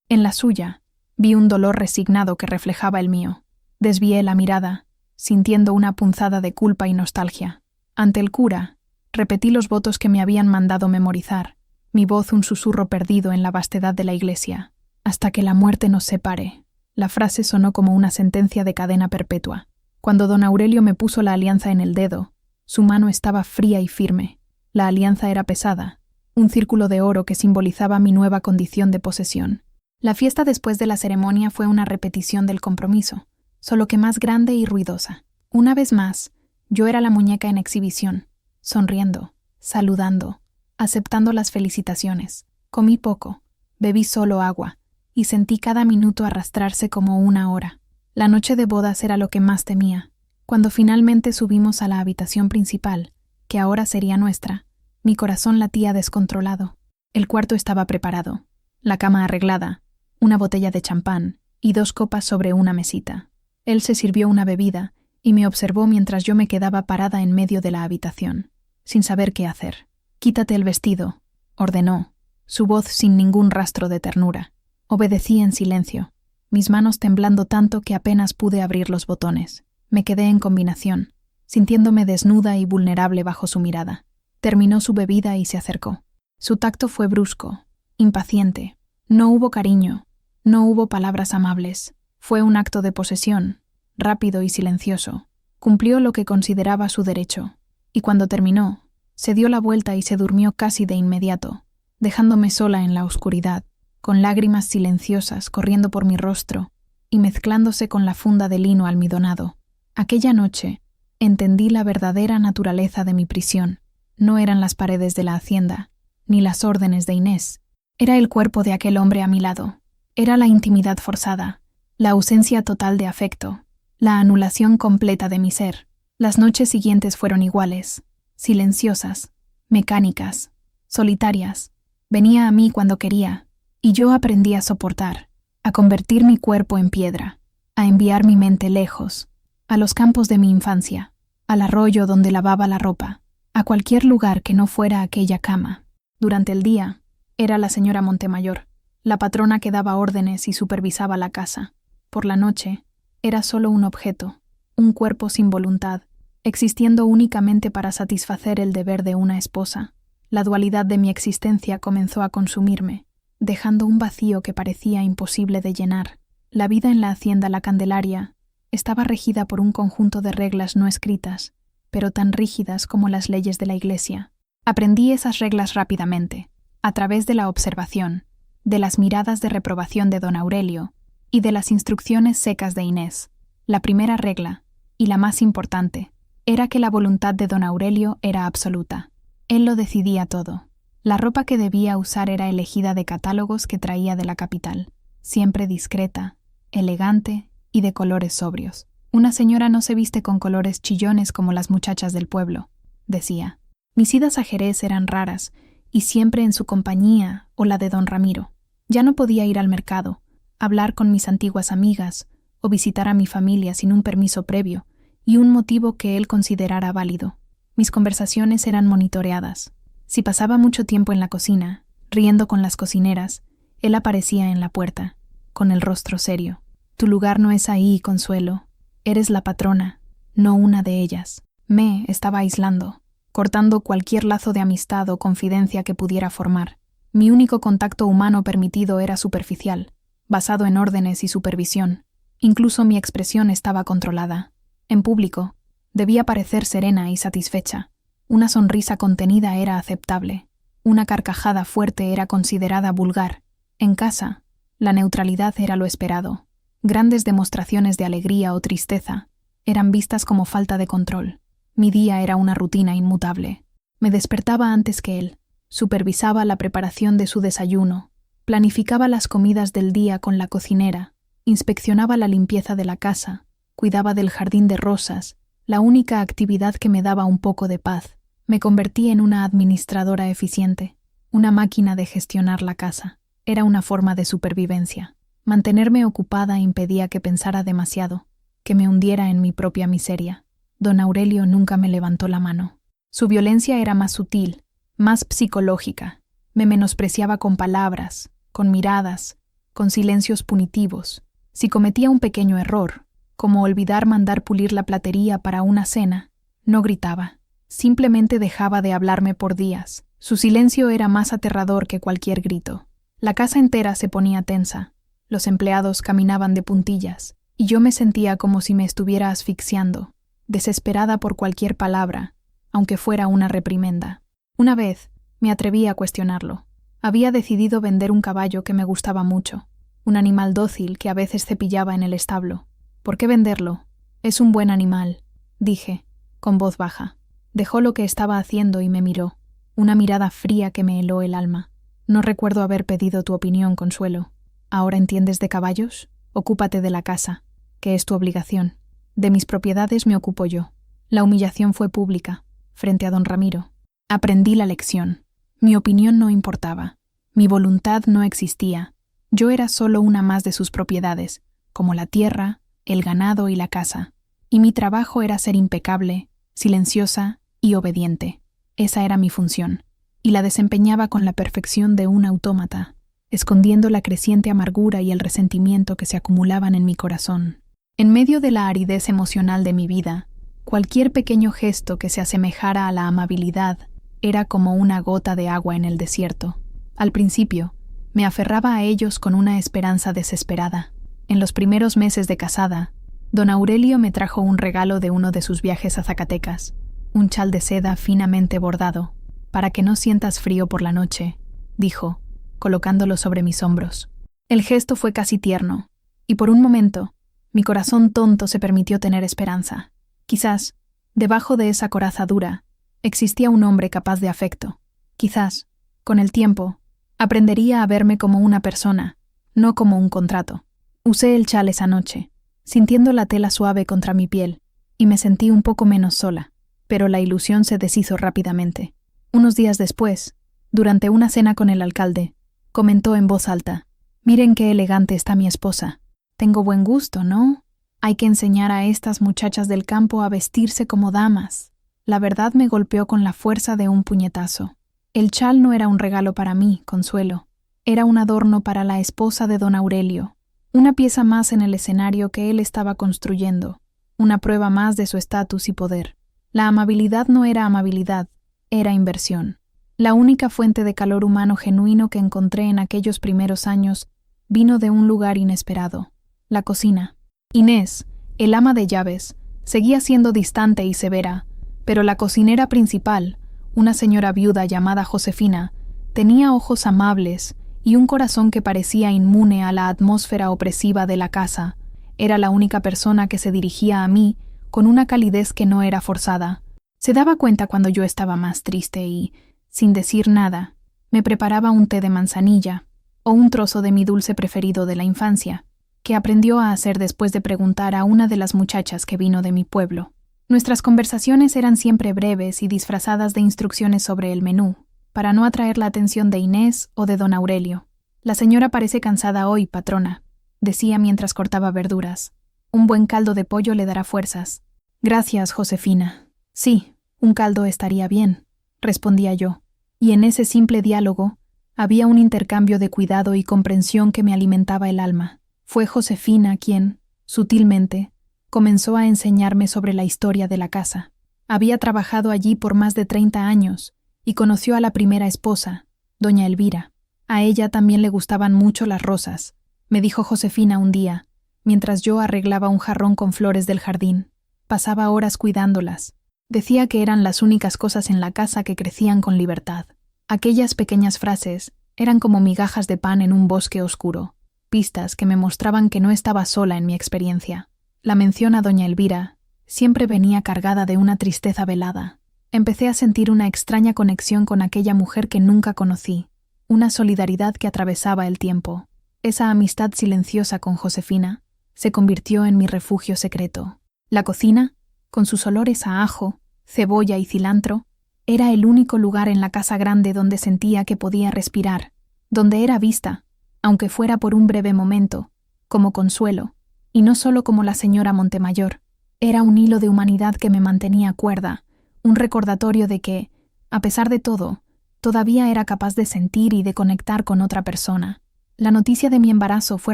En la suya, vi un dolor resignado que reflejaba el mío. Desvié la mirada, sintiendo una punzada de culpa y nostalgia. Ante el cura, repetí los votos que me habían mandado memorizar, mi voz un susurro perdido en la vastedad de la iglesia. «Hasta que la muerte nos separe». La frase sonó como una sentencia de cadena perpetua. Cuando don Aurelio me puso la alianza en el dedo, su mano estaba fría y firme. La alianza era pesada, un círculo de oro que simbolizaba mi nueva condición de posesión. La fiesta después de la ceremonia fue una repetición del compromiso, solo que más grande y ruidosa. Una vez más, yo era la muñeca en exhibición, sonriendo, saludando, aceptando las felicitaciones. Comí poco, bebí solo agua, y sentí cada minuto arrastrarse como una hora. La noche de bodas era lo que más temía. Cuando finalmente subimos a la habitación principal, que ahora sería nuestra, mi corazón latía descontrolado. El cuarto estaba preparado, la cama arreglada, una botella de champán y 2 copas sobre una mesita. Él se sirvió una bebida y me observó mientras yo me quedaba parada en medio de la habitación, sin saber qué hacer. «Quítate el vestido», ordenó, su voz sin ningún rastro de ternura. Obedecí en silencio, mis manos temblando tanto que apenas pude abrir los botones. Me quedé en combinación, sintiéndome desnuda y vulnerable bajo su mirada. Terminó su bebida y se acercó. Su tacto fue brusco, impaciente. No hubo cariño, no hubo palabras amables. Fue un acto de posesión, rápido y silencioso. Cumplió lo que consideraba su derecho, y cuando terminó, se dio la vuelta y se durmió casi de inmediato, dejándome sola en la oscuridad, con lágrimas silenciosas corriendo por mi rostro y mezclándose con la funda de lino almidonado. Aquella noche entendí la verdadera naturaleza de mi prisión. No eran las paredes de la hacienda, ni las órdenes de Inés. Era el cuerpo de aquel hombre a mi lado. Era la intimidad forzada, la ausencia total de afecto, la anulación completa de mi ser. Las noches siguientes fueron iguales, silenciosas, mecánicas, solitarias. Venía a mí cuando quería, y yo aprendí a soportar, a convertir mi cuerpo en piedra, a enviar mi mente lejos, a los campos de mi infancia, al arroyo donde lavaba la ropa, a cualquier lugar que no fuera aquella cama. Durante el día, era la señora Montemayor, la patrona que daba órdenes y supervisaba la casa. Por la noche, era solo un objeto, un cuerpo sin voluntad, existiendo únicamente para satisfacer el deber de una esposa. La dualidad de mi existencia comenzó a consumirme, dejando un vacío que parecía imposible de llenar. La vida en la hacienda La Candelaria estaba regida por un conjunto de reglas no escritas, pero tan rígidas como las leyes de la iglesia. Aprendí esas reglas rápidamente, a través de la observación, de las miradas de reprobación de don Aurelio y de las instrucciones secas de Inés. La primera regla, y la más importante, era que la voluntad de don Aurelio era absoluta. Él lo decidía todo. La ropa que debía usar era elegida de catálogos que traía de la capital, siempre discreta, elegante y de colores sobrios. Una señora no se viste con colores chillones como las muchachas del pueblo, decía. Mis idas a Jerez eran raras, y siempre en su compañía o la de don Ramiro. Ya no podía ir al mercado, hablar con mis antiguas amigas o visitar a mi familia sin un permiso previo y un motivo que él considerara válido. Mis conversaciones eran monitoreadas. Si pasaba mucho tiempo en la cocina, riendo con las cocineras, él aparecía en la puerta, con el rostro serio. Tu lugar no es ahí, Consuelo. Eres la patrona, no una de ellas. Me estaba aislando, cortando cualquier lazo de amistad o confidencia que pudiera formar. Mi único contacto humano permitido era superficial, basado en órdenes y supervisión. Incluso mi expresión estaba controlada. En público, debía parecer serena y satisfecha. Una sonrisa contenida era aceptable. Una carcajada fuerte era considerada vulgar. En casa, la neutralidad era lo esperado. Grandes demostraciones de alegría o tristeza eran vistas como falta de control. Mi día era una rutina inmutable. Me despertaba antes que él, supervisaba la preparación de su desayuno, planificaba las comidas del día con la cocinera, inspeccionaba la limpieza de la casa, cuidaba del jardín de rosas, la única actividad que me daba un poco de paz. Me convertí en una administradora eficiente, una máquina de gestionar la casa. Era una forma de supervivencia. Mantenerme ocupada impedía que pensara demasiado, que me hundiera en mi propia miseria. Don Aurelio nunca me levantó la mano. Su violencia era más sutil, más psicológica. Me menospreciaba con palabras, con miradas, con silencios punitivos. Si cometía un pequeño error, como olvidar mandar pulir la platería para una cena, no gritaba. Simplemente dejaba de hablarme por días. Su silencio era más aterrador que cualquier grito. La casa entera se ponía tensa. Los empleados caminaban de puntillas, y yo me sentía como si me estuviera asfixiando, desesperada por cualquier palabra, aunque fuera una reprimenda. Una vez, me atreví a cuestionarlo. Había decidido vender un caballo que me gustaba mucho, un animal dócil que a veces cepillaba en el establo. ¿Por qué venderlo? Es un buen animal, dije, con voz baja. Dejó lo que estaba haciendo y me miró, una mirada fría que me heló el alma. No recuerdo haber pedido tu opinión, Consuelo. ¿Ahora entiendes de caballos? Ocúpate de la casa, que es tu obligación. De mis propiedades me ocupo yo. La humillación fue pública, frente a don Ramiro. Aprendí la lección. Mi opinión no importaba. Mi voluntad no existía. Yo era solo una más de sus propiedades, como la tierra, el ganado y la casa. Y mi trabajo era ser impecable, silenciosa y obediente. Esa era mi función, y la desempeñaba con la perfección de un autómata, escondiendo la creciente amargura y el resentimiento que se acumulaban en mi corazón. En medio de la aridez emocional de mi vida, cualquier pequeño gesto que se asemejara a la amabilidad era como una gota de agua en el desierto. Al principio, me aferraba a ellos con una esperanza desesperada. En los primeros meses de casada, don Aurelio me trajo un regalo de uno de sus viajes a Zacatecas, un chal de seda finamente bordado, para que no sientas frío por la noche, dijo, colocándolo sobre mis hombros. El gesto fue casi tierno, y por un momento, mi corazón tonto se permitió tener esperanza. Quizás, debajo de esa coraza dura, existía un hombre capaz de afecto. Quizás, con el tiempo, aprendería a verme como una persona, no como un contrato. Usé el chal esa noche, sintiendo la tela suave contra mi piel, y me sentí un poco menos sola, pero la ilusión se deshizo rápidamente. Unos días después, durante una cena con el alcalde, comentó en voz alta: «Miren qué elegante está mi esposa. Tengo buen gusto, ¿no? Hay que enseñar a estas muchachas del campo a vestirse como damas». La verdad me golpeó con la fuerza de un puñetazo. El chal no era un regalo para mí, Consuelo. Era un adorno para la esposa de don Aurelio. Una pieza más en el escenario que él estaba construyendo. Una prueba más de su estatus y poder. La amabilidad no era amabilidad, era inversión. La única fuente de calor humano genuino que encontré en aquellos primeros años vino de un lugar inesperado: la cocina. Inés, el ama de llaves, seguía siendo distante y severa, pero la cocinera principal, una señora viuda llamada Josefina, tenía ojos amables y un corazón que parecía inmune a la atmósfera opresiva de la casa. Era la única persona que se dirigía a mí con una calidez que no era forzada. Se daba cuenta cuando yo estaba más triste y, sin decir nada, me preparaba un té de manzanilla o un trozo de mi dulce preferido de la infancia, que aprendió a hacer después de preguntar a una de las muchachas que vino de mi pueblo. Nuestras conversaciones eran siempre breves y disfrazadas de instrucciones sobre el menú, para no atraer la atención de Inés o de don Aurelio. «La señora parece cansada hoy, patrona», decía mientras cortaba verduras. «Un buen caldo de pollo le dará fuerzas». «Gracias, Josefina. Sí, un caldo estaría bien», respondía yo. Y en ese simple diálogo había un intercambio de cuidado y comprensión que me alimentaba el alma. Fue Josefina quien, sutilmente, comenzó a enseñarme sobre la historia de la casa. Había trabajado allí por más de 30 años y conoció a la primera esposa, doña Elvira. A ella también le gustaban mucho las rosas, me dijo Josefina un día, mientras yo arreglaba un jarrón con flores del jardín. Pasaba horas cuidándolas. Decía que eran las únicas cosas en la casa que crecían con libertad. Aquellas pequeñas frases eran como migajas de pan en un bosque oscuro, pistas que me mostraban que no estaba sola en mi experiencia. La mención a doña Elvira siempre venía cargada de una tristeza velada. Empecé a sentir una extraña conexión con aquella mujer que nunca conocí, una solidaridad que atravesaba el tiempo. Esa amistad silenciosa con Josefina se convirtió en mi refugio secreto. La cocina, con sus olores a ajo, cebolla y cilantro, era el único lugar en la casa grande donde sentía que podía respirar, donde era vista, aunque fuera por un breve momento, como consuelo, y no solo como la señora Montemayor. Era un hilo de humanidad que me mantenía cuerda, un recordatorio de que, a pesar de todo, todavía era capaz de sentir y de conectar con otra persona. La noticia de mi embarazo fue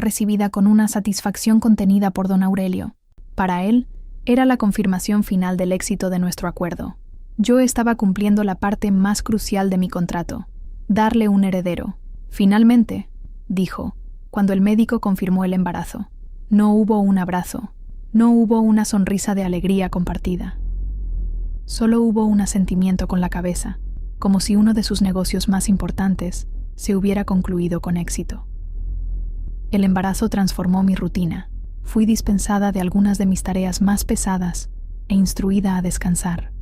recibida con una satisfacción contenida por don Aurelio. Para él, era la confirmación final del éxito de nuestro acuerdo. Yo estaba cumpliendo la parte más crucial de mi contrato, darle un heredero. Finalmente, dijo, cuando el médico confirmó el embarazo. No hubo un abrazo, no hubo una sonrisa de alegría compartida. Solo hubo un asentimiento con la cabeza, como si uno de sus negocios más importantes se hubiera concluido con éxito. El embarazo transformó mi rutina. Fui dispensada de algunas de mis tareas más pesadas e instruida a descansar.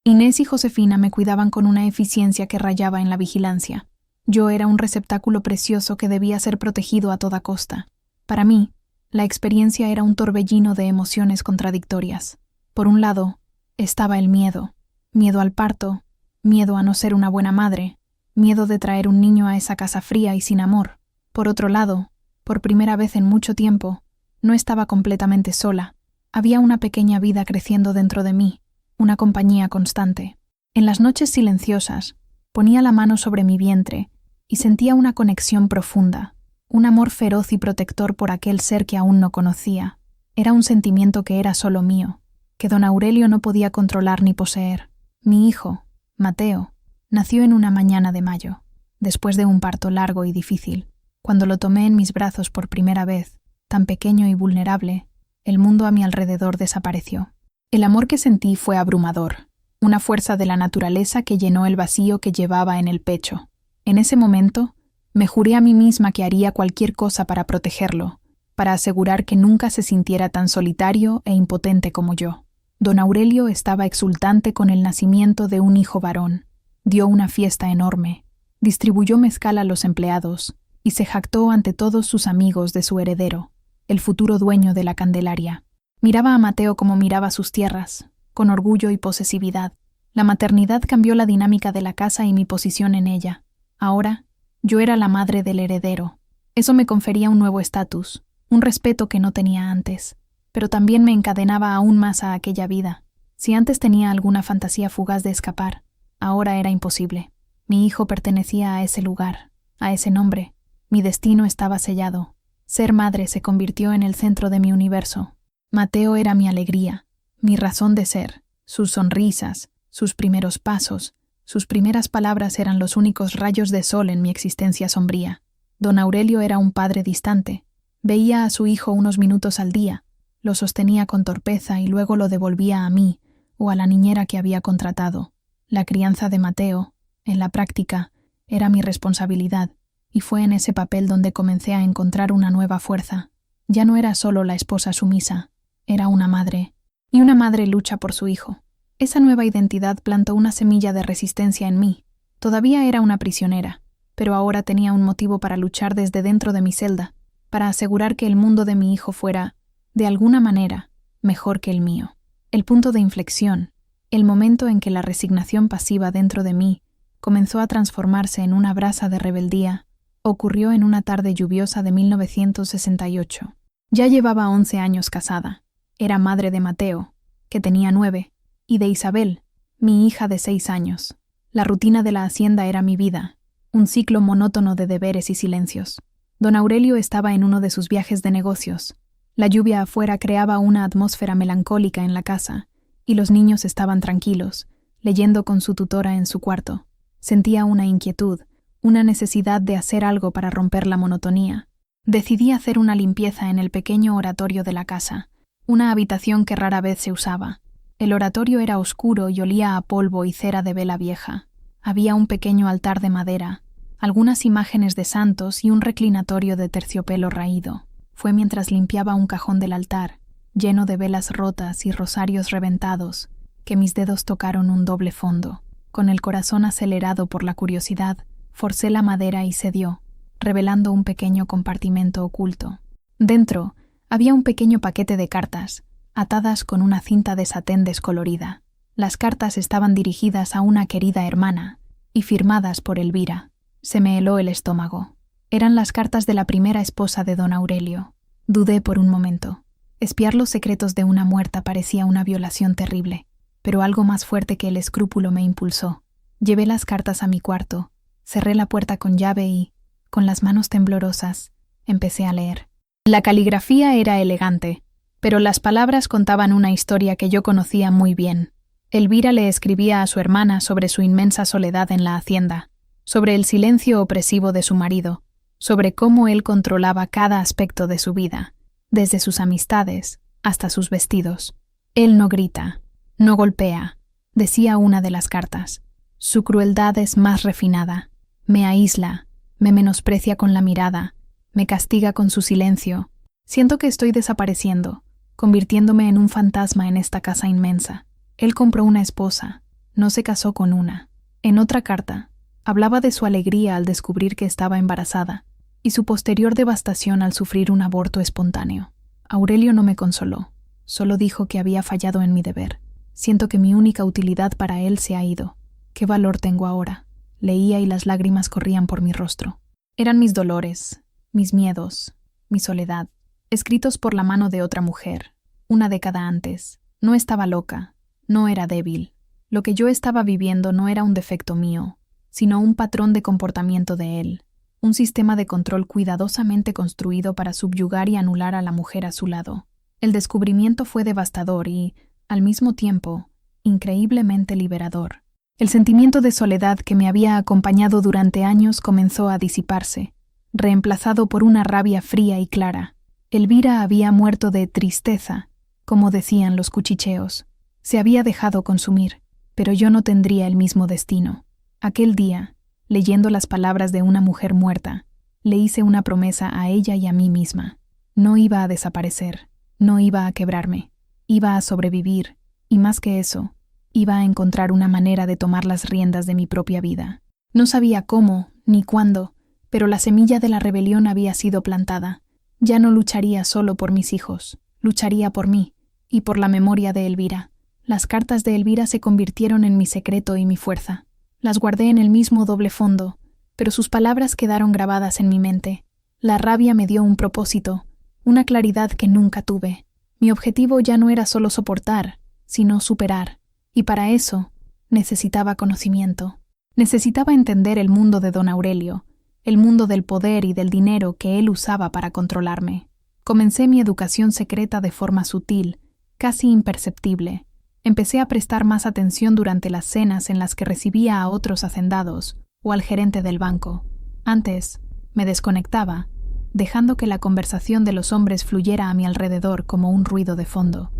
Inés y Josefina me cuidaban con una eficiencia que rayaba en la vigilancia. Yo era un receptáculo precioso que debía ser protegido a toda costa. Para mí, la experiencia era un torbellino de emociones contradictorias. Por un lado, estaba el miedo. Miedo al parto, miedo a no ser una buena madre, miedo de traer un niño a esa casa fría y sin amor. Por otro lado, por primera vez en mucho tiempo, no estaba completamente sola. Había una pequeña vida creciendo dentro de mí, una compañía constante. En las noches silenciosas, ponía la mano sobre mi vientre y sentía una conexión profunda, un amor feroz y protector por aquel ser que aún no conocía. Era un sentimiento que era solo mío, que don Aurelio no podía controlar ni poseer. Mi hijo, Mateo, nació en una mañana de mayo, después de un parto largo y difícil. Cuando lo tomé en mis brazos por primera vez, tan pequeño y vulnerable, el mundo a mi alrededor desapareció. El amor que sentí fue abrumador, una fuerza de la naturaleza que llenó el vacío que llevaba en el pecho. En ese momento, me juré a mí misma que haría cualquier cosa para protegerlo, para asegurar que nunca se sintiera tan solitario e impotente como yo. Don Aurelio estaba exultante con el nacimiento de un hijo varón. Dio una fiesta enorme, distribuyó mezcal a los empleados y se jactó ante todos sus amigos de su heredero, el futuro dueño de la Candelaria. Miraba a Mateo como miraba sus tierras, con orgullo y posesividad. La maternidad cambió la dinámica de la casa y mi posición en ella. Ahora, yo era la madre del heredero. Eso me confería un nuevo estatus, un respeto que no tenía antes, pero también me encadenaba aún más a aquella vida. Si antes tenía alguna fantasía fugaz de escapar, ahora era imposible. Mi hijo pertenecía a ese lugar, a ese nombre. Mi destino estaba sellado. Ser madre se convirtió en el centro de mi universo. Mateo era mi alegría, mi razón de ser. Sus sonrisas, sus primeros pasos, sus primeras palabras eran los únicos rayos de sol en mi existencia sombría. Don Aurelio era un padre distante. Veía a su hijo unos minutos al día, lo sostenía con torpeza y luego lo devolvía a mí o a la niñera que había contratado. La crianza de Mateo, en la práctica, era mi responsabilidad. y fue en ese papel donde comencé a encontrar una nueva fuerza. Ya no era solo la esposa sumisa, era una madre, y una madre lucha por su hijo. Esa nueva identidad plantó una semilla de resistencia en mí. Todavía era una prisionera, pero ahora tenía un motivo para luchar desde dentro de mi celda, para asegurar que el mundo de mi hijo fuera, de alguna manera, mejor que el mío. El punto de inflexión, el momento en que la resignación pasiva dentro de mí comenzó a transformarse en una brasa de rebeldía, ocurrió en una tarde lluviosa de 1968. Ya llevaba 11 años casada. Era madre de Mateo, que tenía 9, y de Isabel, mi hija de 6 años. La rutina de la hacienda era mi vida, un ciclo monótono de deberes y silencios. Don Aurelio estaba en uno de sus viajes de negocios. La lluvia afuera creaba una atmósfera melancólica en la casa, y los niños estaban tranquilos, leyendo con su tutora en su cuarto. Sentía una inquietud, una necesidad de hacer algo para romper la monotonía. Decidí hacer una limpieza en el pequeño oratorio de la casa, una habitación que rara vez se usaba. El oratorio era oscuro y olía a polvo y cera de vela vieja. Había un pequeño altar de madera, algunas imágenes de santos y un reclinatorio de terciopelo raído. Fue mientras limpiaba un cajón del altar, lleno de velas rotas y rosarios reventados, que mis dedos tocaron un doble fondo. Con el corazón acelerado por la curiosidad, forcé la madera y cedió, revelando un pequeño compartimento oculto. Dentro había un pequeño paquete de cartas, atadas con una cinta de satén descolorida. Las cartas estaban dirigidas a una querida hermana y firmadas por Elvira. Se me heló el estómago. Eran las cartas de la primera esposa de don Aurelio. Dudé por un momento. Espiar los secretos de una muerta parecía una violación terrible, pero algo más fuerte que el escrúpulo me impulsó. Llevé las cartas a mi cuarto, cerré la puerta con llave y, con las manos temblorosas, empecé a leer. La caligrafía era elegante, pero las palabras contaban una historia que yo conocía muy bien. Elvira le escribía a su hermana sobre su inmensa soledad en la hacienda, sobre el silencio opresivo de su marido, sobre cómo él controlaba cada aspecto de su vida, desde sus amistades hasta sus vestidos. Él no grita, no golpea, decía una de las cartas. Su crueldad es más refinada. Me aísla, me menosprecia con la mirada, me castiga con su silencio. Siento que estoy desapareciendo, convirtiéndome en un fantasma en esta casa inmensa. Él compró una esposa, no se casó con una. En otra carta, hablaba de su alegría al descubrir que estaba embarazada y su posterior devastación al sufrir un aborto espontáneo. Aurelio no me consoló, solo dijo que había fallado en mi deber. Siento que mi única utilidad para él se ha ido. ¿Qué valor tengo ahora? Leía y las lágrimas corrían por mi rostro. Eran mis dolores, mis miedos, mi soledad, escritos por la mano de otra mujer, una década antes. No estaba loca, no era débil. Lo que yo estaba viviendo no era un defecto mío, sino un patrón de comportamiento de él, un sistema de control cuidadosamente construido para subyugar y anular a la mujer a su lado. El descubrimiento fue devastador y, al mismo tiempo, increíblemente liberador. El sentimiento de soledad que me había acompañado durante años comenzó a disiparse, reemplazado por una rabia fría y clara. Elvira había muerto de tristeza, como decían los cuchicheos. Se había dejado consumir, pero yo no tendría el mismo destino. Aquel día, leyendo las palabras de una mujer muerta, le hice una promesa a ella y a mí misma. No iba a desaparecer, no iba a quebrarme, iba a sobrevivir, y más que eso, iba a encontrar una manera de tomar las riendas de mi propia vida. No sabía cómo, ni cuándo, pero la semilla de la rebelión había sido plantada. Ya no lucharía solo por mis hijos, lucharía por mí, y por la memoria de Elvira. Las cartas de Elvira se convirtieron en mi secreto y mi fuerza. Las guardé en el mismo doble fondo, pero sus palabras quedaron grabadas en mi mente. La rabia me dio un propósito, una claridad que nunca tuve. Mi objetivo ya no era solo soportar, sino superar. Y para eso, necesitaba conocimiento. Necesitaba entender el mundo de don Aurelio, el mundo del poder y del dinero que él usaba para controlarme. Comencé mi educación secreta de forma sutil, casi imperceptible. Empecé a prestar más atención durante las cenas en las que recibía a otros hacendados o al gerente del banco. Antes, me desconectaba, dejando que la conversación de los hombres fluyera a mi alrededor como un ruido de fondo.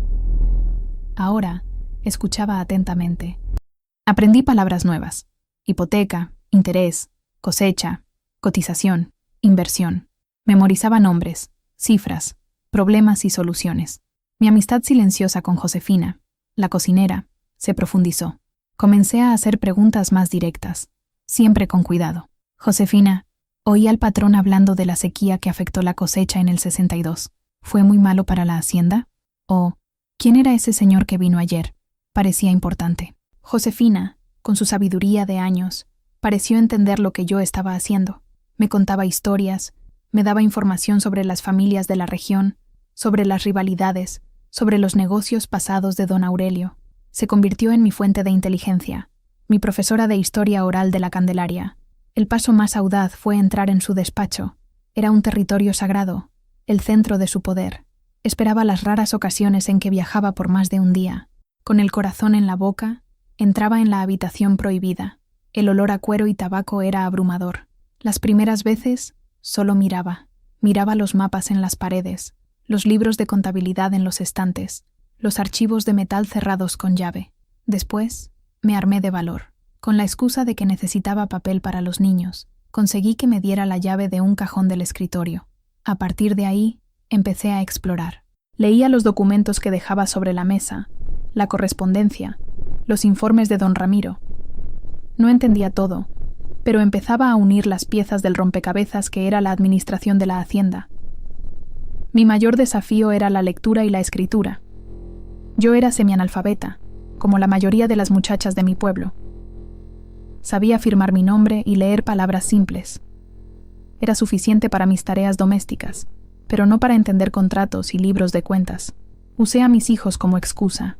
Ahora, escuchaba atentamente. Aprendí palabras nuevas: hipoteca, interés, cosecha, cotización, inversión. Memorizaba nombres, cifras, problemas y soluciones. Mi amistad silenciosa con Josefina, la cocinera, se profundizó. Comencé a hacer preguntas más directas, siempre con cuidado. Josefina, oí al patrón hablando de la sequía que afectó la cosecha en el 62. ¿Fue muy malo para la hacienda? ¿O quién era ese señor que vino ayer? Parecía importante. Josefina, con su sabiduría de años, pareció entender lo que yo estaba haciendo. Me contaba historias, me daba información sobre las familias de la región, sobre las rivalidades, sobre los negocios pasados de don Aurelio. Se convirtió en mi fuente de inteligencia, mi profesora de historia oral de la Candelaria. El paso más audaz fue entrar en su despacho. Era un territorio sagrado, el centro de su poder. Esperaba las raras ocasiones en que viajaba por más de un día. Con el corazón en la boca, entraba en la habitación prohibida. El olor a cuero y tabaco era abrumador. Las primeras veces, solo miraba. Miraba los mapas en las paredes, los libros de contabilidad en los estantes, los archivos de metal cerrados con llave. Después, me armé de valor. Con la excusa de que necesitaba papel para los niños, conseguí que me diera la llave de un cajón del escritorio. A partir de ahí, empecé a explorar. Leía los documentos que dejaba sobre la mesa, la correspondencia, los informes de don Ramiro. No entendía todo, pero empezaba a unir las piezas del rompecabezas que era la administración de la hacienda. Mi mayor desafío era la lectura y la escritura. Yo era semianalfabeta, como la mayoría de las muchachas de mi pueblo. Sabía firmar mi nombre y leer palabras simples. Era suficiente para mis tareas domésticas, pero no para entender contratos y libros de cuentas. Usé a mis hijos como excusa.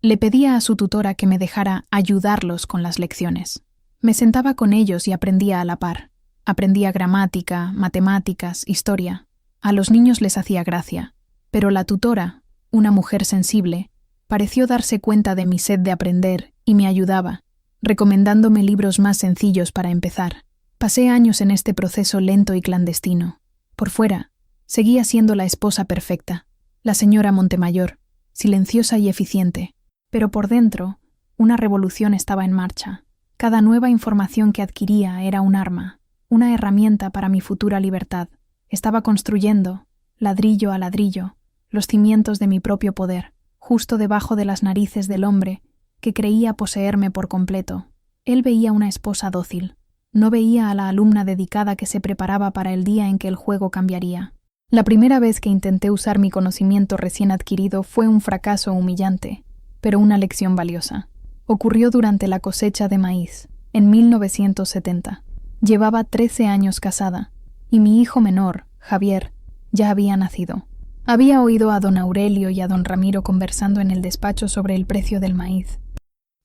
Le pedía a su tutora que me dejara ayudarlos con las lecciones. Me sentaba con ellos y aprendía a la par. Aprendía gramática, matemáticas, historia. A los niños les hacía gracia, pero la tutora, una mujer sensible, pareció darse cuenta de mi sed de aprender y me ayudaba, recomendándome libros más sencillos para empezar. Pasé años en este proceso lento y clandestino. Por fuera, seguía siendo la esposa perfecta, la señora Montemayor, silenciosa y eficiente. Pero por dentro, una revolución estaba en marcha. Cada nueva información que adquiría era un arma, una herramienta para mi futura libertad. Estaba construyendo, ladrillo a ladrillo, los cimientos de mi propio poder, justo debajo de las narices del hombre que creía poseerme por completo. Él veía una esposa dócil. No veía a la alumna dedicada que se preparaba para el día en que el juego cambiaría. La primera vez que intenté usar mi conocimiento recién adquirido fue un fracaso humillante, pero una lección valiosa. Ocurrió durante la cosecha de maíz, en 1970. Llevaba 13 años casada, y mi hijo menor, Javier, ya había nacido. Había oído a don Aurelio y a don Ramiro conversando en el despacho sobre el precio del maíz.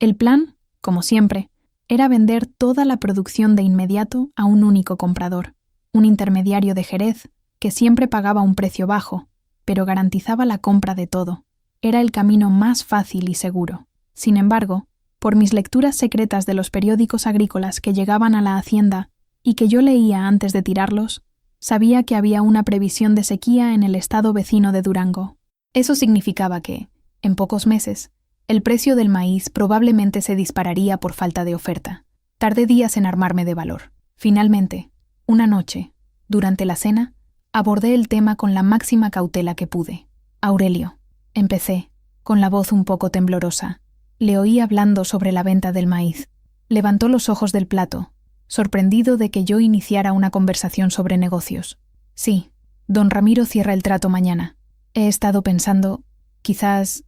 El plan, como siempre, era vender toda la producción de inmediato a un único comprador, un intermediario de Jerez que siempre pagaba un precio bajo, pero garantizaba la compra de todo. Era el camino más fácil y seguro. Sin embargo, por mis lecturas secretas de los periódicos agrícolas que llegaban a la hacienda y que yo leía antes de tirarlos, sabía que había una previsión de sequía en el estado vecino de Durango. Eso significaba que, en pocos meses, el precio del maíz probablemente se dispararía por falta de oferta. Tardé días en armarme de valor. Finalmente, una noche, durante la cena, abordé el tema con la máxima cautela que pude. Aurelio, empecé, con la voz un poco temblorosa. Le oí hablando sobre la venta del maíz. Levantó los ojos del plato, sorprendido de que yo iniciara una conversación sobre negocios. Sí, don Ramiro cierra el trato mañana. He estado pensando, quizás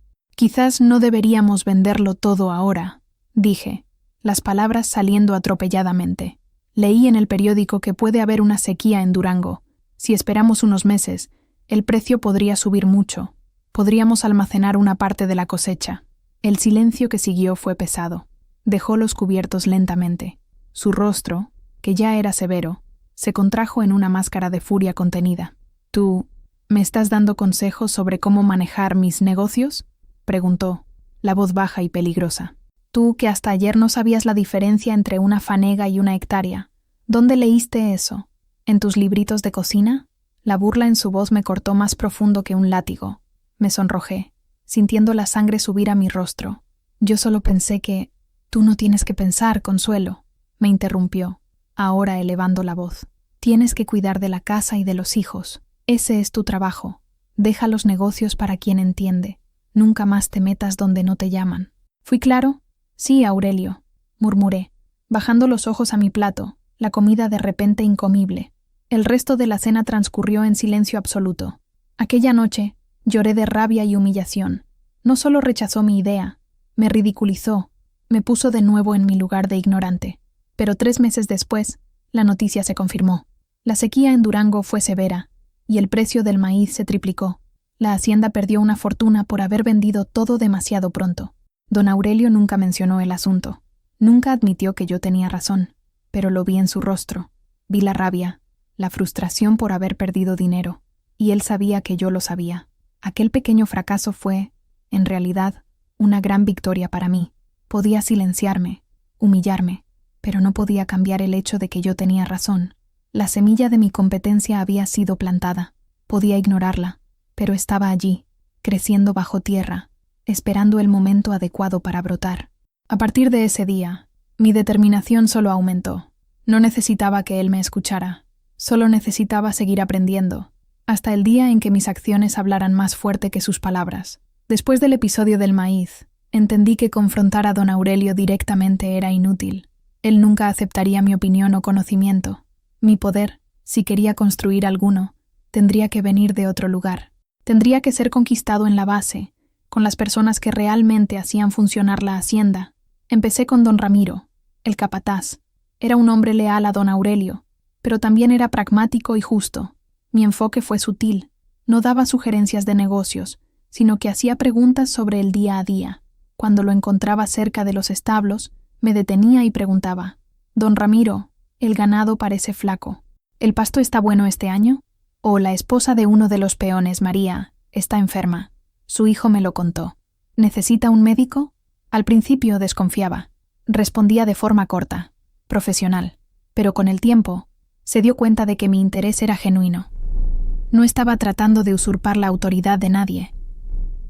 no deberíamos venderlo todo ahora, dije, las palabras saliendo atropelladamente. Leí en el periódico que puede haber una sequía en Durango. Si esperamos unos meses, el precio podría subir mucho. Podríamos almacenar una parte de la cosecha. El silencio que siguió fue pesado. Dejó los cubiertos lentamente. Su rostro, que ya era severo, se contrajo en una máscara de furia contenida. ¿Tú me estás dando consejos sobre cómo manejar mis negocios?, preguntó, la voz baja y peligrosa. Tú que hasta ayer no sabías la diferencia entre una fanega y una hectárea. ¿Dónde leíste eso? ¿En tus libritos de cocina? La burla en su voz me cortó más profundo que un látigo. Me sonrojé, sintiendo la sangre subir a mi rostro. Yo solo pensé que... Tú no tienes que pensar, Consuelo, me interrumpió, ahora elevando la voz. Tienes que cuidar de la casa y de los hijos. Ese es tu trabajo. Deja los negocios para quien entiende. Nunca más te metas donde no te llaman. ¿Fui claro? Sí, Aurelio, murmuré, bajando los ojos a mi plato, la comida de repente incomible. El resto de la cena transcurrió en silencio absoluto. Aquella noche lloré de rabia y humillación. No solo rechazó mi idea, me ridiculizó, me puso de nuevo en mi lugar de ignorante. Pero 3 meses después, la noticia se confirmó. La sequía en Durango fue severa, y el precio del maíz se triplicó. La hacienda perdió una fortuna por haber vendido todo demasiado pronto. Don Aurelio nunca mencionó el asunto. Nunca admitió que yo tenía razón, pero lo vi en su rostro. Vi la rabia, la frustración por haber perdido dinero, y él sabía que yo lo sabía. Aquel pequeño fracaso fue, en realidad, una gran victoria para mí. Podía silenciarme, humillarme, pero no podía cambiar el hecho de que yo tenía razón. La semilla de mi competencia había sido plantada. Podía ignorarla, pero estaba allí, creciendo bajo tierra, esperando el momento adecuado para brotar. A partir de ese día, mi determinación solo aumentó. No necesitaba que él me escuchara, solo necesitaba seguir aprendiendo, hasta el día en que mis acciones hablaran más fuerte que sus palabras. Después del episodio del maíz, entendí que confrontar a don Aurelio directamente era inútil. Él nunca aceptaría mi opinión o conocimiento. Mi poder, si quería construir alguno, tendría que venir de otro lugar. Tendría que ser conquistado en la base, con las personas que realmente hacían funcionar la hacienda. Empecé con don Ramiro, el capataz. Era un hombre leal a don Aurelio, pero también era pragmático y justo. Mi enfoque fue sutil. No daba sugerencias de negocios, sino que hacía preguntas sobre el día a día. Cuando lo encontraba cerca de los establos, me detenía y preguntaba: «Don Ramiro, el ganado parece flaco. ¿El pasto está bueno este año? O la esposa de uno de los peones, María, está enferma. Su hijo me lo contó. ¿Necesita un médico?» Al principio desconfiaba. Respondía de forma corta, profesional, pero con el tiempo se dio cuenta de que mi interés era genuino. No estaba tratando de usurpar la autoridad de nadie.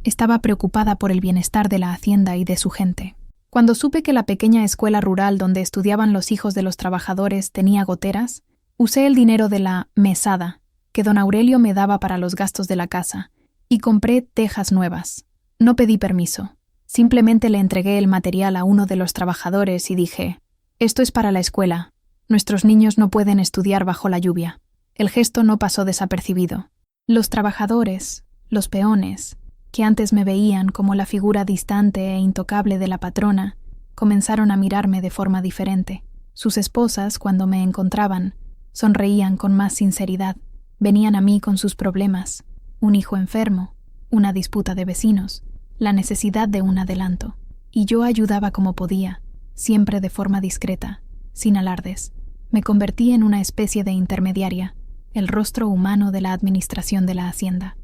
Estaba preocupada por el bienestar de la hacienda y de su gente. Cuando supe que la pequeña escuela rural donde estudiaban los hijos de los trabajadores tenía goteras, usé el dinero de la mesada que don Aurelio me daba para los gastos de la casa y compré tejas nuevas. No pedí permiso. Simplemente le entregué el material a uno de los trabajadores y dije: «Esto es para la escuela. Nuestros niños no pueden estudiar bajo la lluvia». El gesto no pasó desapercibido. Los trabajadores, los peones, que antes me veían como la figura distante e intocable de la patrona, comenzaron a mirarme de forma diferente. Sus esposas, cuando me encontraban, sonreían con más sinceridad. Venían a mí con sus problemas: un hijo enfermo, una disputa de vecinos, la necesidad de un adelanto. Y yo ayudaba como podía, siempre de forma discreta, sin alardes. Me convertí en una especie de intermediaria, el rostro humano de la administración de la hacienda.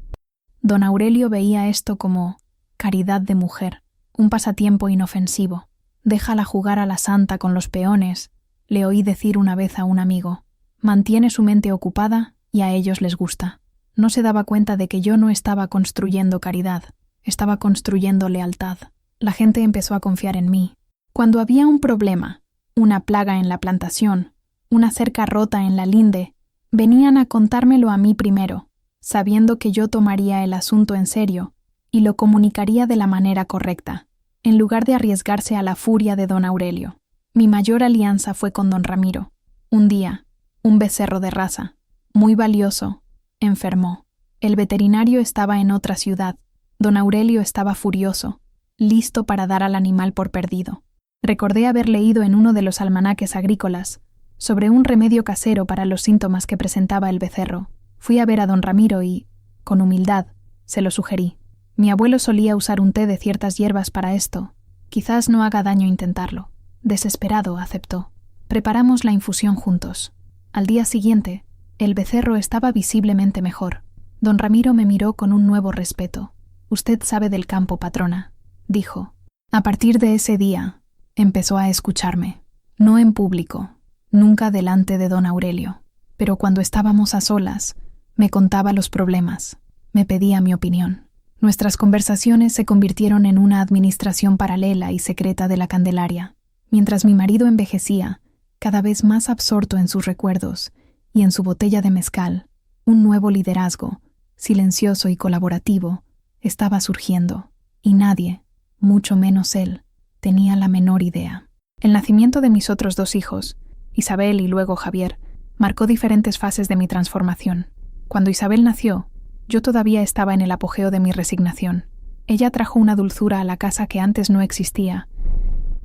Don Aurelio veía esto como caridad de mujer, un pasatiempo inofensivo. «Déjala jugar a la santa con los peones», le oí decir una vez a un amigo. «Mantiene su mente ocupada y a ellos les gusta». No se daba cuenta de que yo no estaba construyendo caridad, estaba construyendo lealtad. La gente empezó a confiar en mí. Cuando había un problema, una plaga en la plantación, una cerca rota en la linde, venían a contármelo a mí primero, sabiendo que yo tomaría el asunto en serio y lo comunicaría de la manera correcta, en lugar de arriesgarse a la furia de don Aurelio. Mi mayor alianza fue con don Ramiro. Un día, un becerro de raza, muy valioso, enfermó. El veterinario estaba en otra ciudad. Don Aurelio estaba furioso, listo para dar al animal por perdido. Recordé haber leído en uno de los almanaques agrícolas sobre un remedio casero para los síntomas que presentaba el becerro. Fui a ver a don Ramiro y, con humildad, se lo sugerí. Mi abuelo solía usar un té de ciertas hierbas para esto. Quizás no haga daño intentarlo. Desesperado, aceptó. Preparamos la infusión juntos. Al día siguiente, el becerro estaba visiblemente mejor. Don Ramiro me miró con un nuevo respeto. «Usted sabe del campo, patrona», dijo. A partir de ese día, empezó a escucharme. No en público, nunca delante de don Aurelio, pero cuando estábamos a solas, me contaba los problemas, me pedía mi opinión. Nuestras conversaciones se convirtieron en una administración paralela y secreta de la Candelaria. Mientras mi marido envejecía, cada vez más absorto en sus recuerdos, y en su botella de mezcal, un nuevo liderazgo, silencioso y colaborativo, estaba surgiendo, y nadie, mucho menos él, tenía la menor idea. El nacimiento de mis otros 2 hijos, Isabel y luego Javier, marcó diferentes fases de mi transformación. Cuando Isabel nació, yo todavía estaba en el apogeo de mi resignación. Ella trajo una dulzura a la casa que antes no existía.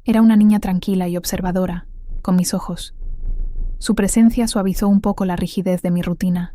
Era una niña tranquila y observadora, con mis ojos. Su presencia suavizó un poco la rigidez de mi rutina.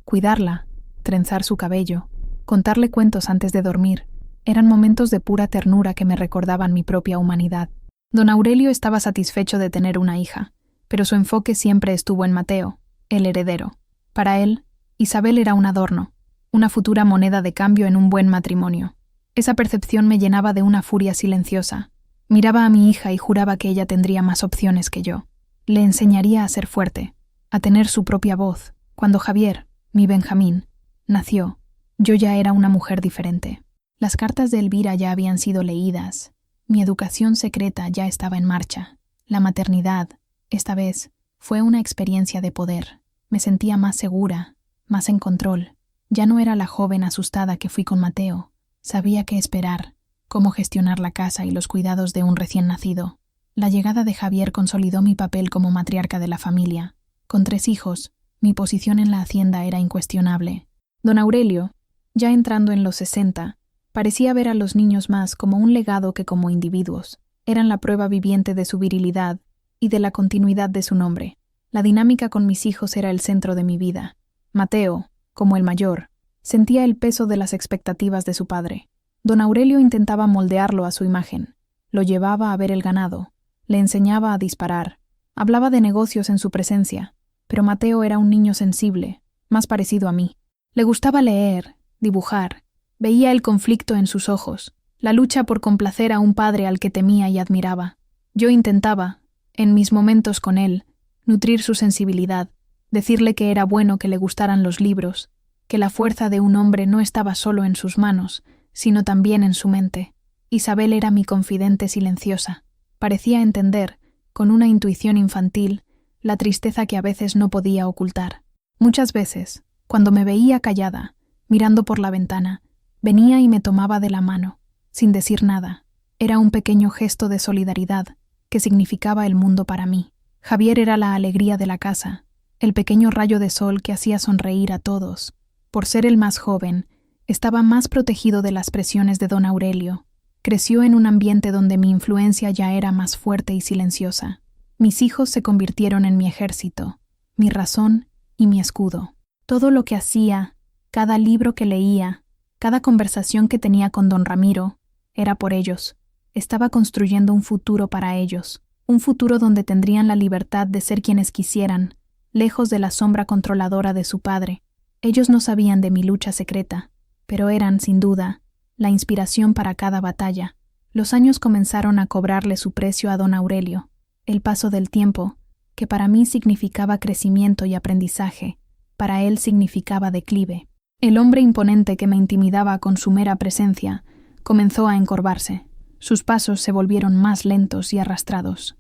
Cuidarla, trenzar su cabello, contarle cuentos antes de dormir, eran momentos de pura ternura que me recordaban mi propia humanidad. Don Aurelio estaba satisfecho de tener una hija, pero su enfoque siempre estuvo en Mateo, el heredero. Para él, Isabel era un adorno, una futura moneda de cambio en un buen matrimonio. Esa percepción me llenaba de una furia silenciosa. Miraba a mi hija y juraba que ella tendría más opciones que yo. Le enseñaría a ser fuerte, a tener su propia voz. Cuando Javier, mi Benjamín, nació, yo ya era una mujer diferente. Las cartas de Elvira ya habían sido leídas. Mi educación secreta ya estaba en marcha. La maternidad, esta vez, fue una experiencia de poder. Me sentía más segura, más en control. Ya no era la joven asustada que fui con Mateo. Sabía qué esperar, cómo gestionar la casa y los cuidados de un recién nacido. La llegada de Javier consolidó mi papel como matriarca de la familia. Con 3 hijos, mi posición en la hacienda era incuestionable. Don Aurelio, ya entrando en los 60, parecía ver a los niños más como un legado que como individuos. Eran la prueba viviente de su virilidad y de la continuidad de su nombre. La dinámica con mis hijos era el centro de mi vida. Mateo, como el mayor, sentía el peso de las expectativas de su padre. Don Aurelio intentaba moldearlo a su imagen. Lo llevaba a ver el ganado, le enseñaba a disparar, hablaba de negocios en su presencia, pero Mateo era un niño sensible, más parecido a mí. Le gustaba leer, dibujar, veía el conflicto en sus ojos, la lucha por complacer a un padre al que temía y admiraba. Yo intentaba, en mis momentos con él, nutrir su sensibilidad, decirle que era bueno que le gustaran los libros, que la fuerza de un hombre no estaba solo en sus manos, sino también en su mente. Isabel era mi confidente silenciosa. Parecía entender, con una intuición infantil, la tristeza que a veces no podía ocultar. Muchas veces, cuando me veía callada, mirando por la ventana, venía y me tomaba de la mano, sin decir nada. Era un pequeño gesto de solidaridad que significaba el mundo para mí. Javier era la alegría de la casa, el pequeño rayo de sol que hacía sonreír a todos. Por ser el más joven, estaba más protegido de las presiones de don Aurelio. Creció en un ambiente donde mi influencia ya era más fuerte y silenciosa. Mis hijos se convirtieron en mi ejército, mi razón y mi escudo. Todo lo que hacía, cada libro que leía, cada conversación que tenía con don Ramiro, era por ellos. Estaba construyendo un futuro para ellos, un futuro donde tendrían la libertad de ser quienes quisieran, lejos de la sombra controladora de su padre. Ellos no sabían de mi lucha secreta, pero eran, sin duda, la inspiración para cada batalla. Los años comenzaron a cobrarle su precio a don Aurelio. El paso del tiempo, que para mí significaba crecimiento y aprendizaje, para él significaba declive. El hombre imponente que me intimidaba con su mera presencia comenzó a encorvarse. Sus pasos se volvieron más lentos y arrastrados.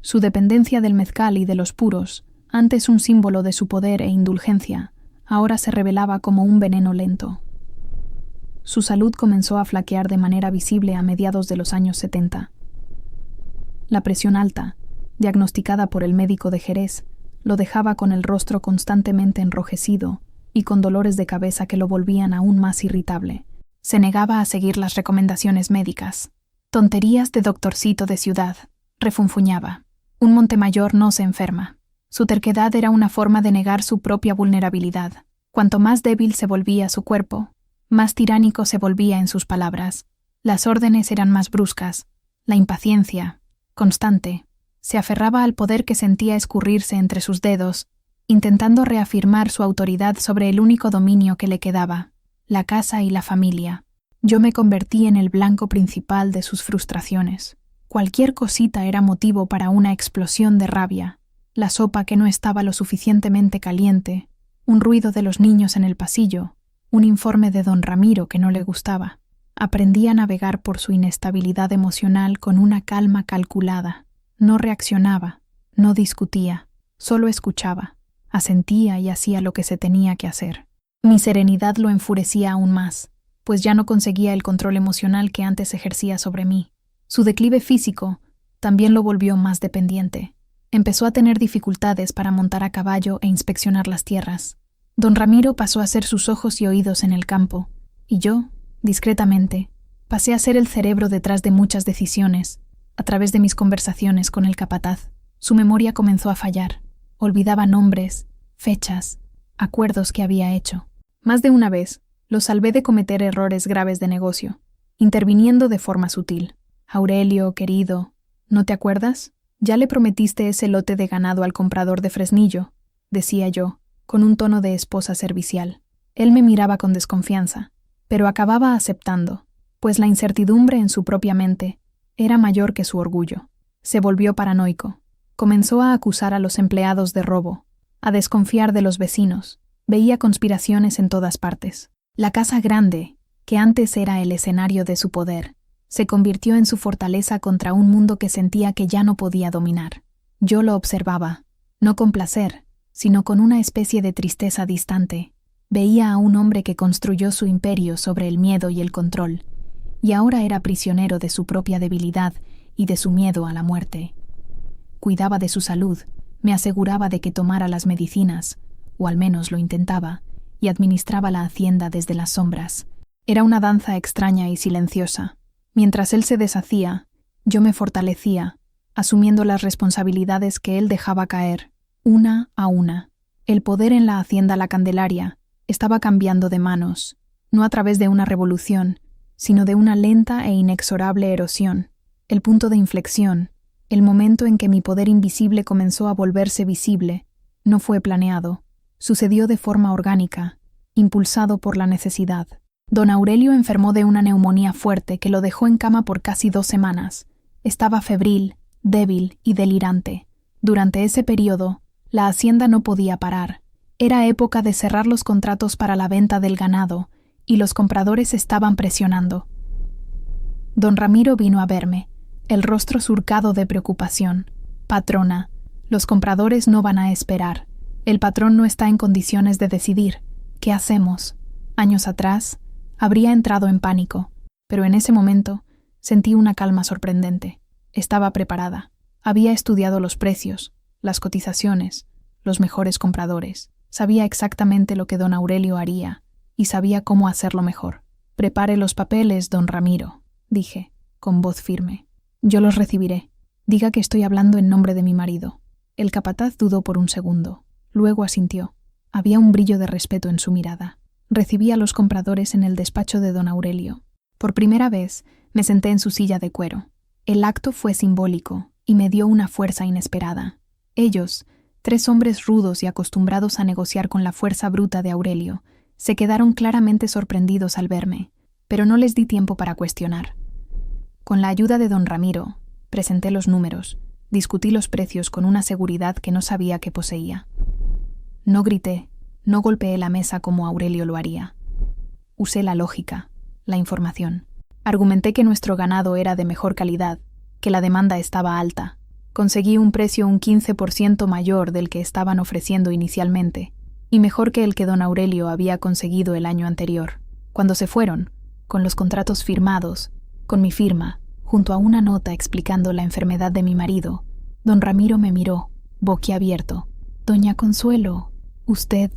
Su dependencia del mezcal y de los puros, antes un símbolo de su poder e indulgencia, ahora se revelaba como un veneno lento. Su salud comenzó a flaquear de manera visible a mediados de los años 70. La presión alta, diagnosticada por el médico de Jerez, lo dejaba con el rostro constantemente enrojecido y con dolores de cabeza que lo volvían aún más irritable. Se negaba a seguir las recomendaciones médicas. Tonterías de doctorcito de ciudad, refunfuñaba. Un Montemayor no se enferma. Su terquedad era una forma de negar su propia vulnerabilidad. Cuanto más débil se volvía su cuerpo, más tiránico se volvía en sus palabras. Las órdenes eran más bruscas. La impaciencia, constante, se aferraba al poder que sentía escurrirse entre sus dedos, intentando reafirmar su autoridad sobre el único dominio que le quedaba, la casa y la familia. Yo me convertí en el blanco principal de sus frustraciones. Cualquier cosita era motivo para una explosión de rabia. La sopa que no estaba lo suficientemente caliente, un ruido de los niños en el pasillo, un informe de don Ramiro que no le gustaba. Aprendí a navegar por su inestabilidad emocional con una calma calculada. No reaccionaba, no discutía, solo escuchaba. Asentía y hacía lo que se tenía que hacer. Mi serenidad lo enfurecía aún más, pues ya no conseguía el control emocional que antes ejercía sobre mí. Su declive físico también lo volvió más dependiente. Empezó a tener dificultades para montar a caballo e inspeccionar las tierras. Don Ramiro pasó a ser sus ojos y oídos en el campo, y yo, discretamente, pasé a ser el cerebro detrás de muchas decisiones. A través de mis conversaciones con el capataz, su memoria comenzó a fallar. Olvidaba nombres, fechas, acuerdos que había hecho. Más de una vez, lo salvé de cometer errores graves de negocio, interviniendo de forma sutil. Aurelio, querido, ¿no te acuerdas? Ya le prometiste ese lote de ganado al comprador de Fresnillo, decía yo, con un tono de esposa servicial. Él me miraba con desconfianza, pero acababa aceptando, pues la incertidumbre en su propia mente era mayor que su orgullo. Se volvió paranoico. Comenzó a acusar a los empleados de robo, a desconfiar de los vecinos. Veía conspiraciones en todas partes. La casa grande, que antes era el escenario de su poder, se convirtió en su fortaleza contra un mundo que sentía que ya no podía dominar. Yo lo observaba, no con placer, sino con una especie de tristeza distante. Veía a un hombre que construyó su imperio sobre el miedo y el control, y ahora era prisionero de su propia debilidad y de su miedo a la muerte. Cuidaba de su salud, me aseguraba de que tomara las medicinas, o al menos lo intentaba, y administraba la hacienda desde las sombras. Era una danza extraña y silenciosa. Mientras él se deshacía, yo me fortalecía, asumiendo las responsabilidades que él dejaba caer, una a una. El poder en la hacienda La Candelaria estaba cambiando de manos, no a través de una revolución, sino de una lenta e inexorable erosión. El punto de inflexión, el momento en que mi poder invisible comenzó a volverse visible, no fue planeado. Sucedió de forma orgánica, impulsado por la necesidad. Don Aurelio enfermó de una neumonía fuerte que lo dejó en cama por casi 2 semanas. Estaba febril, débil y delirante. Durante ese periodo, la hacienda no podía parar. Era época de cerrar los contratos para la venta del ganado, y los compradores estaban presionando. Don Ramiro vino a verme, el rostro surcado de preocupación. Patrona, los compradores no van a esperar. El patrón no está en condiciones de decidir. ¿Qué hacemos? Años atrás, habría entrado en pánico, pero en ese momento sentí una calma sorprendente. Estaba preparada. Había estudiado los precios, las cotizaciones, los mejores compradores. Sabía exactamente lo que don Aurelio haría y sabía cómo hacerlo mejor. Prepare los papeles, don Ramiro, dije, con voz firme. Yo los recibiré. Diga que estoy hablando en nombre de mi marido. El capataz dudó por un segundo. Luego asintió. Había un brillo de respeto en su mirada. Recibí a los compradores en el despacho de don Aurelio. Por primera vez me senté en su silla de cuero. El acto fue simbólico y me dio una fuerza inesperada. Ellos, 3 hombres rudos y acostumbrados a negociar con la fuerza bruta de Aurelio, se quedaron claramente sorprendidos al verme, pero no les di tiempo para cuestionar. Con la ayuda de don Ramiro, presenté los números, discutí los precios con una seguridad que no sabía que poseía. No grité, no golpeé la mesa como Aurelio lo haría. Usé la lógica, la información. Argumenté que nuestro ganado era de mejor calidad, que la demanda estaba alta. Conseguí un precio un 15% mayor del que estaban ofreciendo inicialmente, y mejor que el que don Aurelio había conseguido el año anterior. Cuando se fueron, con los contratos firmados, con mi firma, junto a una nota explicando la enfermedad de mi marido, don Ramiro me miró, boquiabierto. Doña Consuelo, usted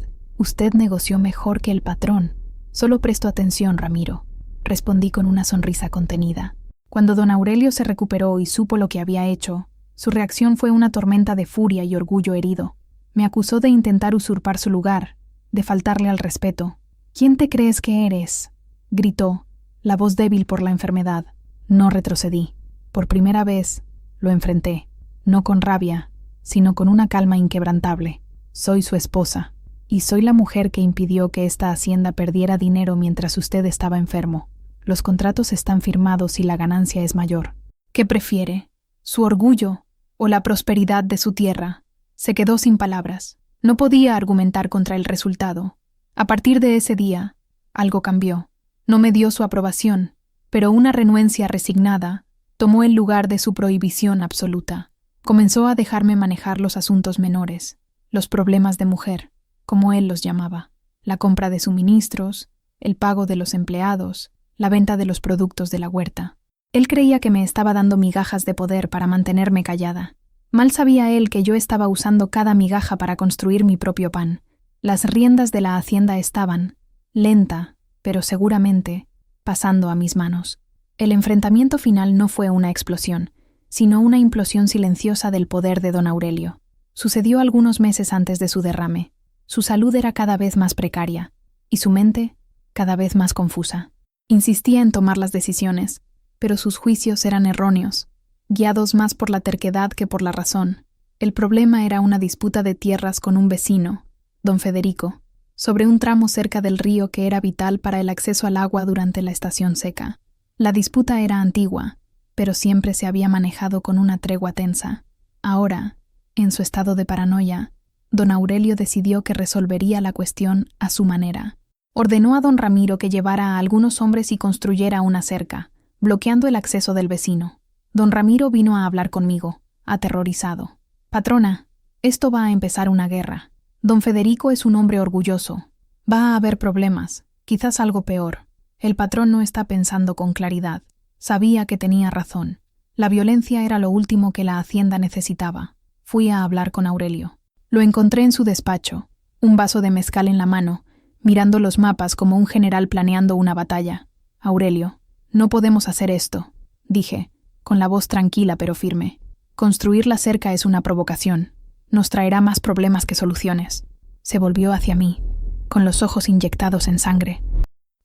negoció mejor que el patrón. Solo presto atención, Ramiro, respondí con una sonrisa contenida. Cuando don Aurelio se recuperó y supo lo que había hecho, su reacción fue una tormenta de furia y orgullo herido. Me acusó de intentar usurpar su lugar, de faltarle al respeto. ¿Quién te crees que eres?, gritó, la voz débil por la enfermedad. No retrocedí. Por primera vez, lo enfrenté, no con rabia, sino con una calma inquebrantable. Soy su esposa, y soy la mujer que impidió que esta hacienda perdiera dinero mientras usted estaba enfermo. Los contratos están firmados y la ganancia es mayor. ¿Qué prefiere? ¿Su orgullo o la prosperidad de su tierra? Se quedó sin palabras. No podía argumentar contra el resultado. A partir de ese día, algo cambió. No me dio su aprobación, pero una renuencia resignada tomó el lugar de su prohibición absoluta. Comenzó a dejarme manejar los asuntos menores, los problemas de mujer, como él los llamaba, la compra de suministros, el pago de los empleados, la venta de los productos de la huerta. Él creía que me estaba dando migajas de poder para mantenerme callada. Mal sabía él que yo estaba usando cada migaja para construir mi propio pan. Las riendas de la hacienda estaban, lenta, pero seguramente, pasando a mis manos. El enfrentamiento final no fue una explosión, sino una implosión silenciosa del poder de don Aurelio. Sucedió algunos meses antes de su derrame. Su salud era cada vez más precaria, y su mente cada vez más confusa. Insistía en tomar las decisiones, pero sus juicios eran erróneos, guiados más por la terquedad que por la razón. El problema era una disputa de tierras con un vecino, don Federico, sobre un tramo cerca del río que era vital para el acceso al agua durante la estación seca. La disputa era antigua, pero siempre se había manejado con una tregua tensa. Ahora, en su estado de paranoia, don Aurelio decidió que resolvería la cuestión a su manera. Ordenó a don Ramiro que llevara a algunos hombres y construyera una cerca, bloqueando el acceso del vecino. Don Ramiro vino a hablar conmigo, aterrorizado. «Patrona, esto va a empezar una guerra. Don Federico es un hombre orgulloso. Va a haber problemas, quizás algo peor. El patrón no está pensando con claridad. Sabía que tenía razón. La violencia era lo último que la hacienda necesitaba. Fui a hablar con Aurelio. Lo encontré en su despacho, un vaso de mezcal en la mano, mirando los mapas como un general planeando una batalla. «Aurelio, no podemos hacer esto», dije, con la voz tranquila pero firme. «Construir la cerca es una provocación. Nos traerá más problemas que soluciones». Se volvió hacia mí, con los ojos inyectados en sangre.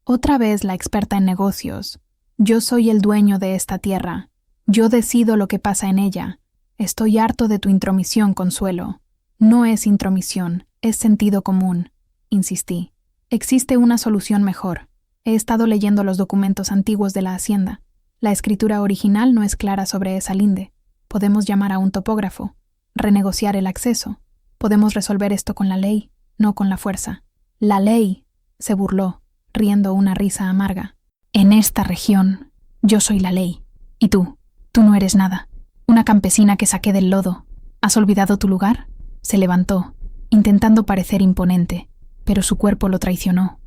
«Otra vez la experta en negocios. Yo soy el dueño de esta tierra. Yo decido lo que pasa en ella. Estoy harto de tu intromisión, Consuelo». «No es intromisión, es sentido común», insistí. «Existe una solución mejor. He estado leyendo los documentos antiguos de la hacienda. La escritura original no es clara sobre esa linde. Podemos llamar a un topógrafo, renegociar el acceso. Podemos resolver esto con la ley, no con la fuerza». «La ley», se burló, riendo una risa amarga. «En esta región, yo soy la ley. Y tú no eres nada. Una campesina que saqué del lodo. ¿Has olvidado tu lugar?». Se levantó, intentando parecer imponente, pero su cuerpo lo traicionó.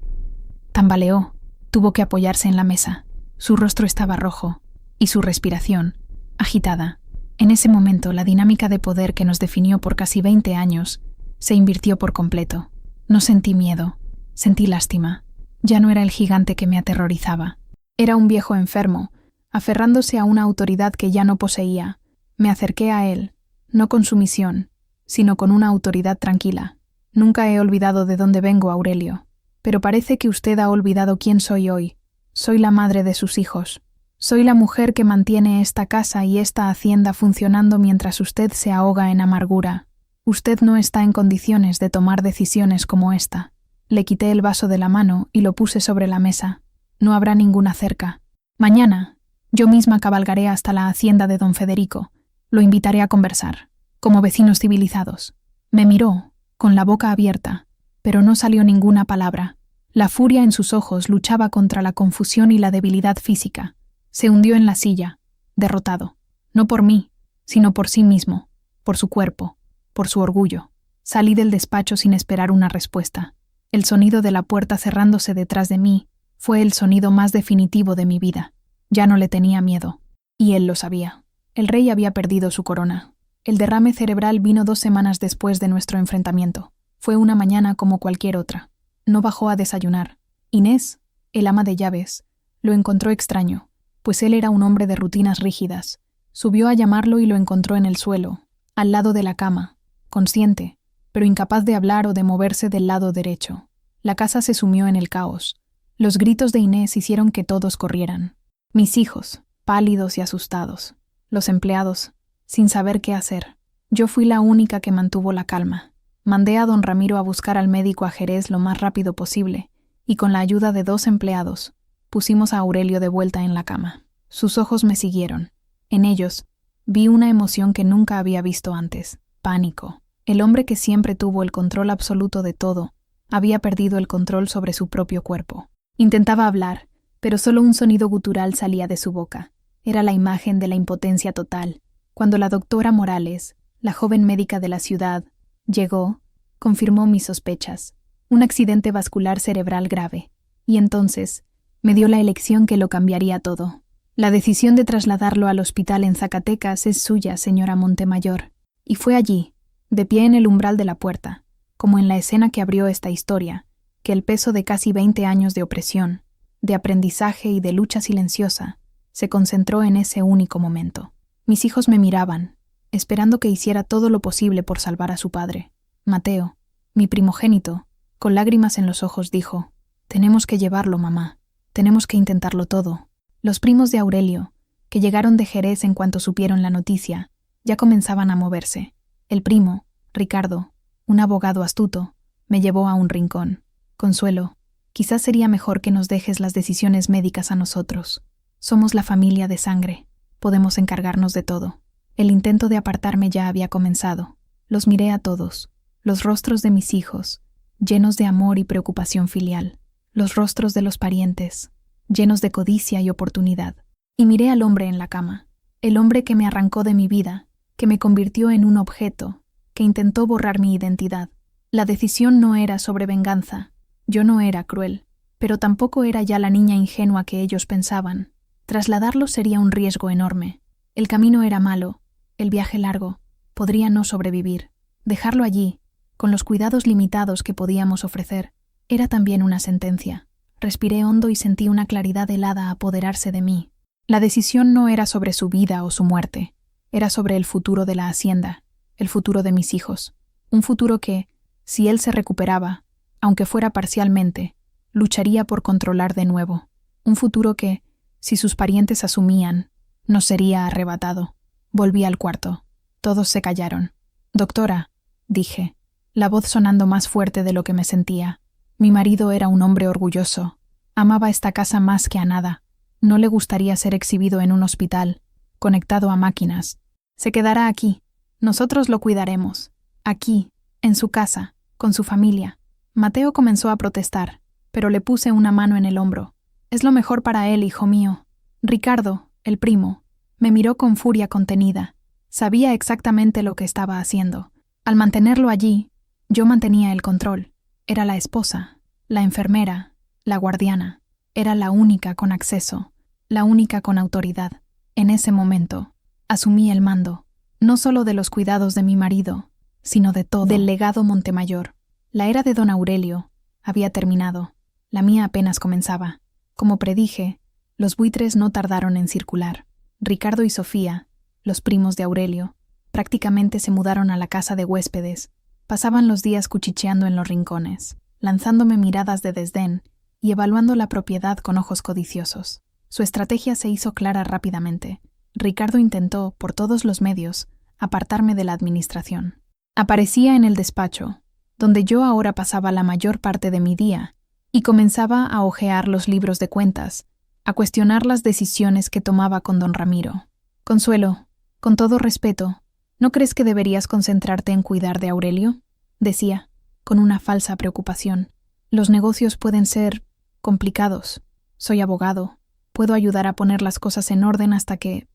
Tambaleó, tuvo que apoyarse en la mesa. Su rostro estaba rojo, y su respiración, agitada. En ese momento, la dinámica de poder que nos definió por casi 20 años se invirtió por completo. No sentí miedo, sentí lástima. Ya no era el gigante que me aterrorizaba. Era un viejo enfermo, aferrándose a una autoridad que ya no poseía. Me acerqué a él, no con sumisión, sino con una autoridad tranquila. «Nunca he olvidado de dónde vengo, Aurelio, pero parece que usted ha olvidado quién soy hoy. Soy la madre de sus hijos. Soy la mujer que mantiene esta casa y esta hacienda funcionando mientras usted se ahoga en amargura. Usted no está en condiciones de tomar decisiones como esta». Le quité el vaso de la mano y lo puse sobre la mesa. «No habrá ninguna cerca. Mañana, yo misma cabalgaré hasta la hacienda de don Federico. Lo invitaré a conversar, como vecinos civilizados». Me miró, con la boca abierta, pero no salió ninguna palabra. La furia en sus ojos luchaba contra la confusión y la debilidad física. Se hundió en la silla, derrotado. No por mí, sino por sí mismo, por su cuerpo, por su orgullo. Salí del despacho sin esperar una respuesta. El sonido de la puerta cerrándose detrás de mí fue el sonido más definitivo de mi vida. Ya no le tenía miedo, y él lo sabía. El rey había perdido su corona. El derrame cerebral vino 2 semanas después de nuestro enfrentamiento. Fue una mañana como cualquier otra. No bajó a desayunar. Inés, el ama de llaves, lo encontró extraño, pues él era un hombre de rutinas rígidas. Subió a llamarlo y lo encontró en el suelo, al lado de la cama, consciente, pero incapaz de hablar o de moverse del lado derecho. La casa se sumió en el caos. Los gritos de Inés hicieron que todos corrieran. Mis hijos, pálidos y asustados. Los empleados, sin saber qué hacer. Yo fui la única que mantuvo la calma. Mandé a don Ramiro a buscar al médico a Jerez lo más rápido posible, y con la ayuda de 2 empleados, pusimos a Aurelio de vuelta en la cama. Sus ojos me siguieron. En ellos, vi una emoción que nunca había visto antes: pánico. El hombre que siempre tuvo el control absoluto de todo, había perdido el control sobre su propio cuerpo. Intentaba hablar, pero solo un sonido gutural salía de su boca. Era la imagen de la impotencia total. Cuando la doctora Morales, la joven médica de la ciudad, llegó, confirmó mis sospechas. Un accidente vascular cerebral grave. Y entonces me dio la elección que lo cambiaría todo. La decisión de trasladarlo al hospital en Zacatecas es suya, señora Montemayor. Y fue allí, de pie en el umbral de la puerta, como en la escena que abrió esta historia, que el peso de casi 20 años de opresión, de aprendizaje y de lucha silenciosa, se concentró en ese único momento. Mis hijos me miraban, esperando que hiciera todo lo posible por salvar a su padre. Mateo, mi primogénito, con lágrimas en los ojos, dijo: «Tenemos que llevarlo, mamá. Tenemos que intentarlo todo». Los primos de Aurelio, que llegaron de Jerez en cuanto supieron la noticia, ya comenzaban a moverse. El primo, Ricardo, un abogado astuto, me llevó a un rincón. «Consuelo, quizás sería mejor que nos dejes las decisiones médicas a nosotros. Somos la familia de sangre. Podemos encargarnos de todo». El intento de apartarme ya había comenzado. Los miré a todos, los rostros de mis hijos, llenos de amor y preocupación filial, los rostros de los parientes, llenos de codicia y oportunidad. Y miré al hombre en la cama, el hombre que me arrancó de mi vida, que me convirtió en un objeto, que intentó borrar mi identidad. La decisión no era sobre venganza. Yo no era cruel, pero tampoco era ya la niña ingenua que ellos pensaban. Trasladarlo sería un riesgo enorme. El camino era malo, el viaje largo, podría no sobrevivir. Dejarlo allí, con los cuidados limitados que podíamos ofrecer, era también una sentencia. Respiré hondo y sentí una claridad helada apoderarse de mí. La decisión no era sobre su vida o su muerte, era sobre el futuro de la hacienda, el futuro de mis hijos. Un futuro que, si él se recuperaba, aunque fuera parcialmente, lucharía por controlar de nuevo. Un futuro que, si sus parientes asumían, nos sería arrebatado. Volví al cuarto. Todos se callaron. «Doctora», dije, la voz sonando más fuerte de lo que me sentía. Mi marido era un hombre orgulloso. Amaba esta casa más que a nada. No le gustaría ser exhibido en un hospital, conectado a máquinas. Se quedará aquí. Nosotros lo cuidaremos. Aquí, en su casa, con su familia. Mateo comenzó a protestar, pero le puse una mano en el hombro. «Es lo mejor para él, hijo mío». Ricardo, el primo, me miró con furia contenida. Sabía exactamente lo que estaba haciendo. Al mantenerlo allí, yo mantenía el control. Era la esposa, la enfermera, la guardiana. Era la única con acceso, la única con autoridad. En ese momento, asumí el mando, no solo de los cuidados de mi marido, sino de todo, del legado Montemayor. La era de don Aurelio había terminado. La mía apenas comenzaba. Como predije, los buitres no tardaron en circular. Ricardo y Sofía, los primos de Aurelio, prácticamente se mudaron a la casa de huéspedes. Pasaban los días cuchicheando en los rincones, lanzándome miradas de desdén y evaluando la propiedad con ojos codiciosos. Su estrategia se hizo clara rápidamente. Ricardo intentó, por todos los medios, apartarme de la administración. Aparecía en el despacho, donde yo ahora pasaba la mayor parte de mi día, y comenzaba a hojear los libros de cuentas, a cuestionar las decisiones que tomaba con don Ramiro. «Consuelo, con todo respeto, ¿no crees que deberías concentrarte en cuidar de Aurelio?», decía, con una falsa preocupación. «Los negocios pueden ser complicados. Soy abogado. Puedo ayudar a poner las cosas en orden hasta que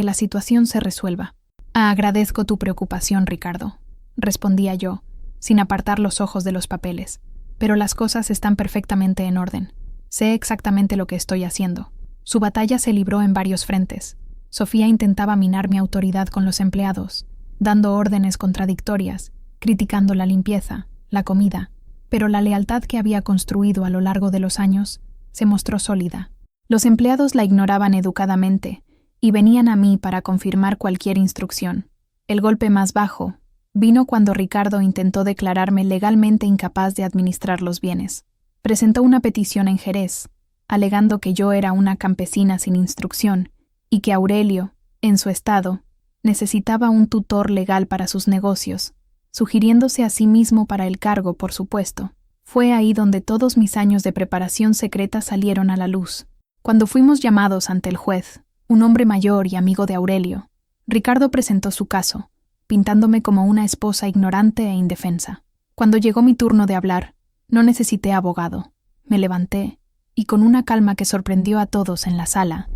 la situación se resuelva». «Agradezco tu preocupación, Ricardo», respondía yo, sin apartar los ojos de los papeles. «Pero las cosas están perfectamente en orden. Sé exactamente lo que estoy haciendo». Su batalla se libró en varios frentes. Sofía intentaba minar mi autoridad con los empleados, dando órdenes contradictorias, criticando la limpieza, la comida, pero la lealtad que había construido a lo largo de los años se mostró sólida. Los empleados la ignoraban educadamente y venían a mí para confirmar cualquier instrucción. El golpe más bajo vino cuando Ricardo intentó declararme legalmente incapaz de administrar los bienes. Presentó una petición en Jerez, alegando que yo era una campesina sin instrucción y que Aurelio, en su estado, necesitaba un tutor legal para sus negocios, sugiriéndose a sí mismo para el cargo, por supuesto. Fue ahí donde todos mis años de preparación secreta salieron a la luz. Cuando fuimos llamados ante el juez, un hombre mayor y amigo de Aurelio, Ricardo presentó su caso, pintándome como una esposa ignorante e indefensa. Cuando llegó mi turno de hablar, no necesité abogado. Me levanté y con una calma que sorprendió a todos en la sala,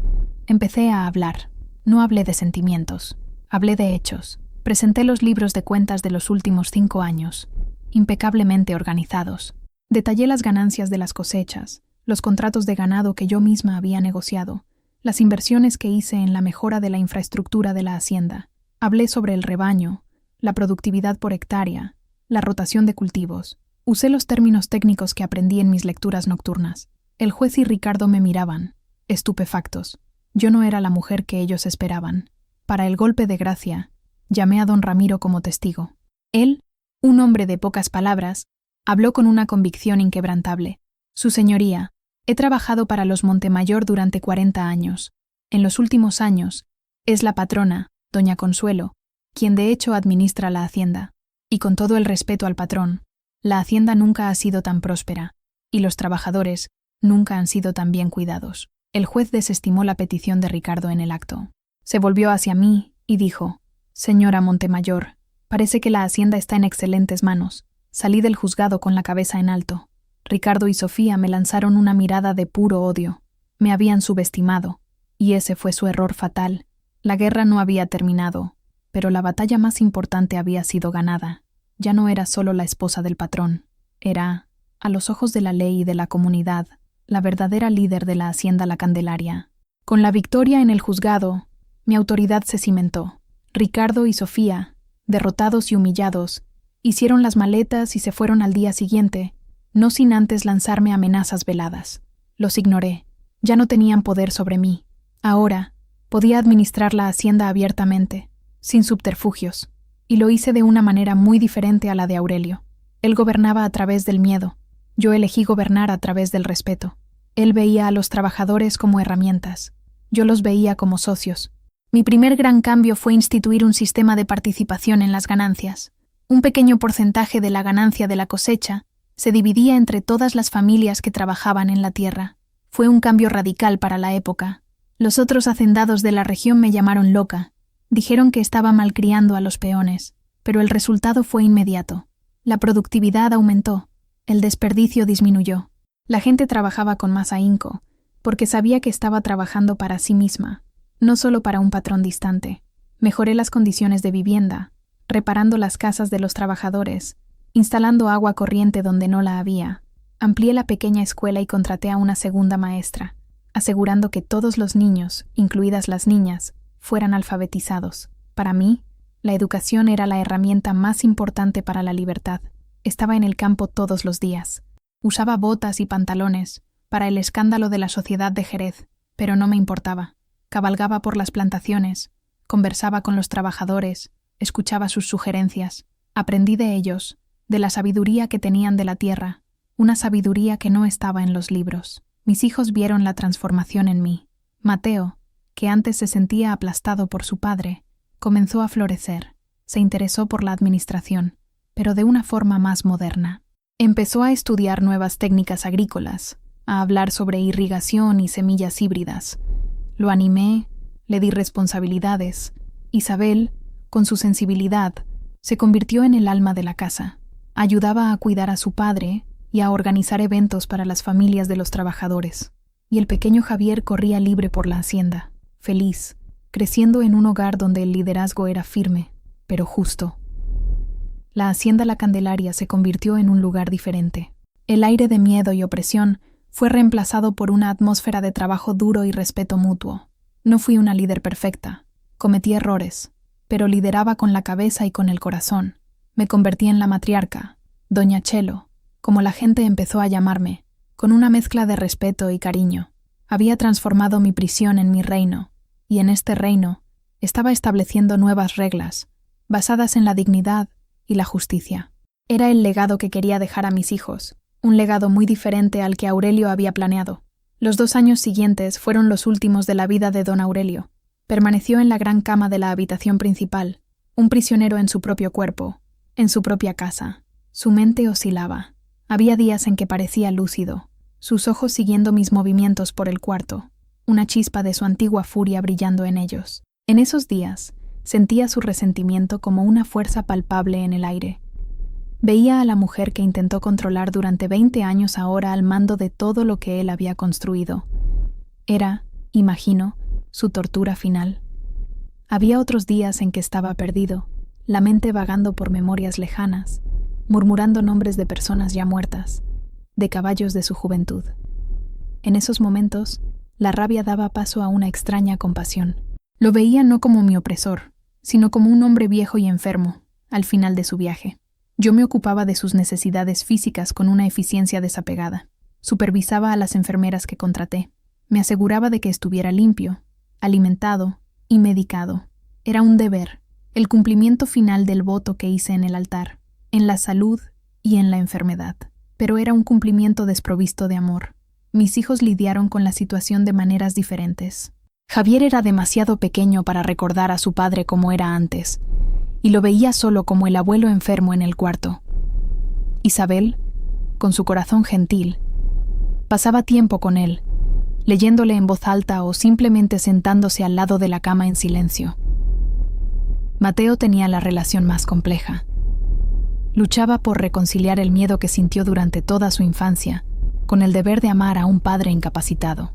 empecé a hablar. No hablé de sentimientos, hablé de hechos. Presenté los libros de cuentas de los últimos 5 años, impecablemente organizados. Detallé las ganancias de las cosechas, los contratos de ganado que yo misma había negociado, las inversiones que hice en la mejora de la infraestructura de la hacienda. Hablé sobre el rebaño, la productividad por hectárea, la rotación de cultivos. Usé los términos técnicos que aprendí en mis lecturas nocturnas. El juez y Ricardo me miraban, estupefactos. Yo no era la mujer que ellos esperaban. Para el golpe de gracia, llamé a don Ramiro como testigo. Él, un hombre de pocas palabras, habló con una convicción inquebrantable. Su señoría, he trabajado para los Montemayor durante 40 años. En los últimos años, es la patrona, doña Consuelo, quien de hecho administra la hacienda. Y con todo el respeto al patrón, la hacienda nunca ha sido tan próspera, y los trabajadores nunca han sido tan bien cuidados. El juez desestimó la petición de Ricardo en el acto. Se volvió hacia mí y dijo: «Señora Montemayor, parece que la hacienda está en excelentes manos». Salí del juzgado con la cabeza en alto. Ricardo y Sofía me lanzaron una mirada de puro odio. Me habían subestimado, y ese fue su error fatal. La guerra no había terminado, pero la batalla más importante había sido ganada. Ya no era solo la esposa del patrón. Era, a los ojos de la ley y de la comunidad, la verdadera líder de la hacienda La Candelaria. Con la victoria en el juzgado, mi autoridad se cimentó. Ricardo y Sofía, derrotados y humillados, hicieron las maletas y se fueron al día siguiente, no sin antes lanzarme amenazas veladas. Los ignoré. Ya no tenían poder sobre mí. Ahora, podía administrar la hacienda abiertamente, sin subterfugios, y lo hice de una manera muy diferente a la de Aurelio. Él gobernaba a través del miedo. Yo elegí gobernar a través del respeto. Él veía a los trabajadores como herramientas. Yo los veía como socios. Mi primer gran cambio fue instituir un sistema de participación en las ganancias. Un pequeño porcentaje de la ganancia de la cosecha se dividía entre todas las familias que trabajaban en la tierra. Fue un cambio radical para la época. Los otros hacendados de la región me llamaron loca. Dijeron que estaba malcriando a los peones, pero el resultado fue inmediato. La productividad aumentó, el desperdicio disminuyó. La gente trabajaba con más ahínco, porque sabía que estaba trabajando para sí misma, no solo para un patrón distante. Mejoré las condiciones de vivienda, reparando las casas de los trabajadores, instalando agua corriente donde no la había. Amplié la pequeña escuela y contraté a una segunda maestra, asegurando que todos los niños, incluidas las niñas, fueran alfabetizados. Para mí, la educación era la herramienta más importante para la libertad. Estaba en el campo todos los días. Usaba botas y pantalones, para el escándalo de la sociedad de Jerez, pero no me importaba. Cabalgaba por las plantaciones, conversaba con los trabajadores, escuchaba sus sugerencias. Aprendí de ellos, de la sabiduría que tenían de la tierra, una sabiduría que no estaba en los libros. Mis hijos vieron la transformación en mí. Mateo, que antes se sentía aplastado por su padre, comenzó a florecer. Se interesó por la administración, pero de una forma más moderna. Empezó a estudiar nuevas técnicas agrícolas, a hablar sobre irrigación y semillas híbridas. Lo animé, le di responsabilidades. Isabel, con su sensibilidad, se convirtió en el alma de la casa. Ayudaba a cuidar a su padre y a organizar eventos para las familias de los trabajadores. Y el pequeño Javier corría libre por la hacienda, feliz, creciendo en un hogar donde el liderazgo era firme, pero justo. La hacienda La Candelaria se convirtió en un lugar diferente. El aire de miedo y opresión fue reemplazado por una atmósfera de trabajo duro y respeto mutuo. No fui una líder perfecta. Cometí errores, pero lideraba con la cabeza y con el corazón. Me convertí en la matriarca, Doña Chelo, como la gente empezó a llamarme, con una mezcla de respeto y cariño. Había transformado mi prisión en mi reino, y en este reino estaba estableciendo nuevas reglas, basadas en la dignidad y la justicia. Era el legado que quería dejar a mis hijos, un legado muy diferente al que Aurelio había planeado. Los 2 años siguientes fueron los últimos de la vida de don Aurelio. Permaneció en la gran cama de la habitación principal, un prisionero en su propio cuerpo, en su propia casa. Su mente oscilaba. Había días en que parecía lúcido, sus ojos siguiendo mis movimientos por el cuarto, una chispa de su antigua furia brillando en ellos. En esos días, sentía su resentimiento como una fuerza palpable en el aire. Veía a la mujer que intentó controlar durante 20 años ahora al mando de todo lo que él había construido. Era, imagino, su tortura final. Había otros días en que estaba perdido, la mente vagando por memorias lejanas, murmurando nombres de personas ya muertas, de caballos de su juventud. En esos momentos, la rabia daba paso a una extraña compasión. Lo veía no como mi opresor, sino como un hombre viejo y enfermo, al final de su viaje. Yo me ocupaba de sus necesidades físicas con una eficiencia desapegada. Supervisaba a las enfermeras que contraté. Me aseguraba de que estuviera limpio, alimentado y medicado. Era un deber, el cumplimiento final del voto que hice en el altar, en la salud y en la enfermedad. Pero era un cumplimiento desprovisto de amor. Mis hijos lidiaron con la situación de maneras diferentes. Javier era demasiado pequeño para recordar a su padre como era antes, y lo veía solo como el abuelo enfermo en el cuarto. Isabel, con su corazón gentil, pasaba tiempo con él, leyéndole en voz alta o simplemente sentándose al lado de la cama en silencio. Mateo tenía la relación más compleja. Luchaba por reconciliar el miedo que sintió durante toda su infancia con el deber de amar a un padre incapacitado.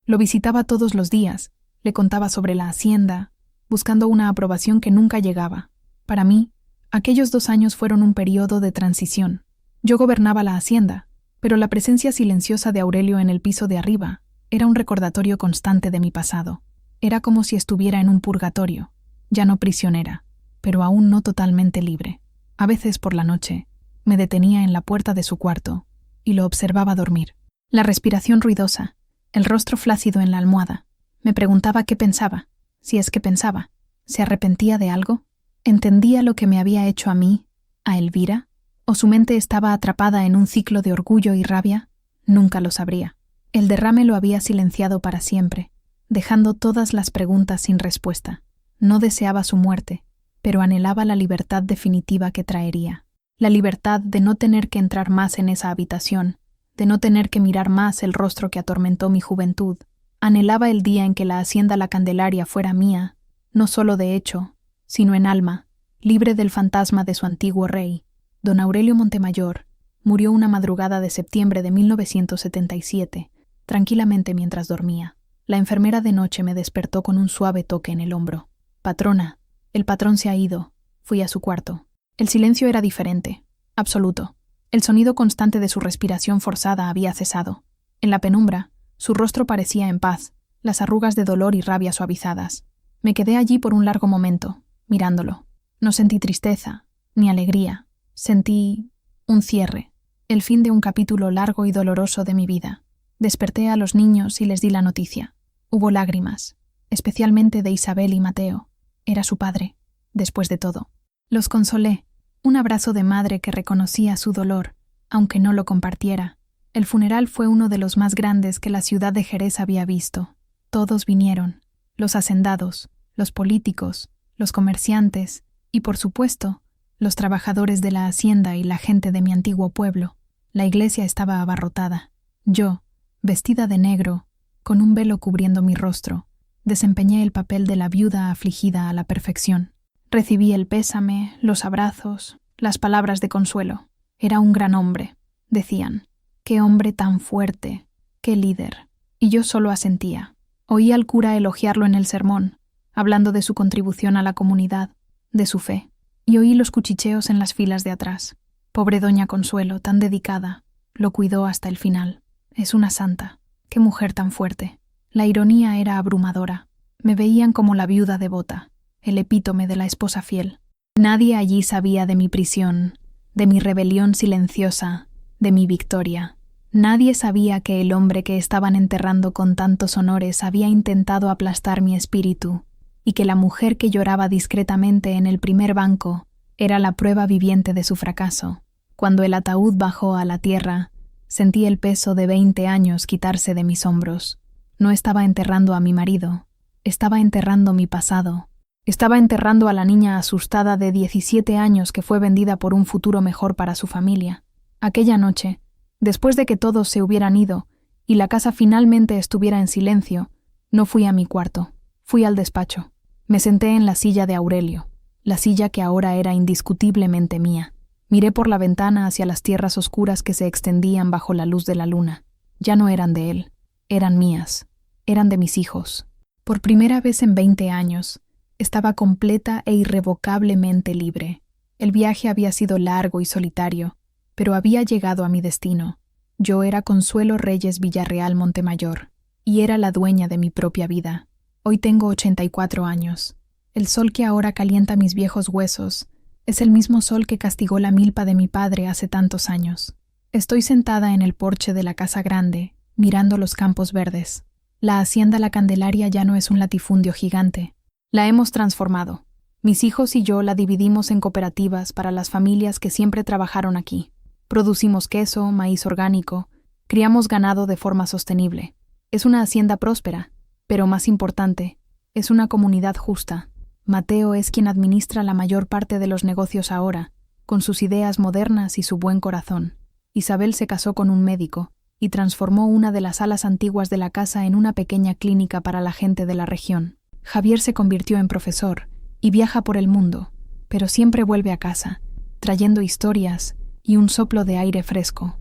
Lo visitaba todos los días, le contaba sobre la hacienda, buscando una aprobación que nunca llegaba. Para mí, aquellos 2 años fueron un periodo de transición. Yo gobernaba la hacienda, pero la presencia silenciosa de Aurelio en el piso de arriba era un recordatorio constante de mi pasado. Era como si estuviera en un purgatorio, ya no prisionera, pero aún no totalmente libre. A veces por la noche, me detenía en la puerta de su cuarto y lo observaba dormir. La respiración ruidosa, el rostro flácido en la almohada. Me preguntaba qué pensaba, si es que pensaba. ¿Se arrepentía de algo? ¿Entendía lo que me había hecho a mí, a Elvira? ¿O su mente estaba atrapada en un ciclo de orgullo y rabia? Nunca lo sabría. El derrame lo había silenciado para siempre, dejando todas las preguntas sin respuesta. No deseaba su muerte, pero anhelaba la libertad definitiva que traería. La libertad de no tener que entrar más en esa habitación, de no tener que mirar más el rostro que atormentó mi juventud. Anhelaba el día en que la hacienda La Candelaria fuera mía, no solo de hecho, sino en alma, libre del fantasma de su antiguo rey. Don Aurelio Montemayor murió una madrugada de septiembre de 1977, tranquilamente mientras dormía. La enfermera de noche me despertó con un suave toque en el hombro. «Patrona, el patrón se ha ido». Fui a su cuarto. El silencio era diferente, absoluto. El sonido constante de su respiración forzada había cesado. En la penumbra, su rostro parecía en paz, las arrugas de dolor y rabia suavizadas. Me quedé allí por un largo momento, mirándolo. No sentí tristeza, ni alegría. Sentí un cierre, el fin de un capítulo largo y doloroso de mi vida. Desperté a los niños y les di la noticia. Hubo lágrimas, especialmente de Isabel y Mateo. Era su padre, después de todo. Los consolé, un abrazo de madre que reconocía su dolor, aunque no lo compartiera. El funeral fue uno de los más grandes que la ciudad de Jerez había visto. Todos vinieron, los hacendados, los políticos, los comerciantes y, por supuesto, los trabajadores de la hacienda y la gente de mi antiguo pueblo. La iglesia estaba abarrotada. Yo, vestida de negro, con un velo cubriendo mi rostro, desempeñé el papel de la viuda afligida a la perfección. Recibí el pésame, los abrazos, las palabras de consuelo. Era un gran hombre, decían. Qué hombre tan fuerte, qué líder. Y yo solo asentía. Oí al cura elogiarlo en el sermón, hablando de su contribución a la comunidad, de su fe. Y oí los cuchicheos en las filas de atrás. Pobre doña Consuelo, tan dedicada, lo cuidó hasta el final. Es una santa. Qué mujer tan fuerte. La ironía era abrumadora. Me veían como la viuda devota, el epítome de la esposa fiel. Nadie allí sabía de mi prisión, de mi rebelión silenciosa, de mi victoria. Nadie sabía que el hombre que estaban enterrando con tantos honores había intentado aplastar mi espíritu, y que la mujer que lloraba discretamente en el primer banco era la prueba viviente de su fracaso. Cuando el ataúd bajó a la tierra, sentí el peso de 20 años quitarse de mis hombros. No estaba enterrando a mi marido, estaba enterrando mi pasado. Estaba enterrando a la niña asustada de 17 años que fue vendida por un futuro mejor para su familia. Aquella noche, después de que todos se hubieran ido y la casa finalmente estuviera en silencio, no fui a mi cuarto, fui al despacho. Me senté en la silla de Aurelio, la silla que ahora era indiscutiblemente mía. Miré por la ventana hacia las tierras oscuras que se extendían bajo la luz de la luna. Ya no eran de él, eran mías, eran de mis hijos. Por primera vez en 20 años, Estaba completa e irrevocablemente libre. El viaje había sido largo y solitario, pero había llegado a mi destino. Yo era Consuelo Reyes Villarreal Montemayor, y era la dueña de mi propia vida. Hoy tengo 84 años. El sol que ahora calienta mis viejos huesos es el mismo sol que castigó la milpa de mi padre hace tantos años. Estoy sentada en el porche de la casa grande, mirando los campos verdes. La hacienda La Candelaria ya no es un latifundio gigante. La hemos transformado. Mis hijos y yo la dividimos en cooperativas para las familias que siempre trabajaron aquí. Producimos queso, maíz orgánico, criamos ganado de forma sostenible. Es una hacienda próspera, pero más importante, es una comunidad justa. Mateo es quien administra la mayor parte de los negocios ahora, con sus ideas modernas y su buen corazón. Isabel se casó con un médico y transformó una de las salas antiguas de la casa en una pequeña clínica para la gente de la región. Javier se convirtió en profesor y viaja por el mundo, pero siempre vuelve a casa, trayendo historias y un soplo de aire fresco.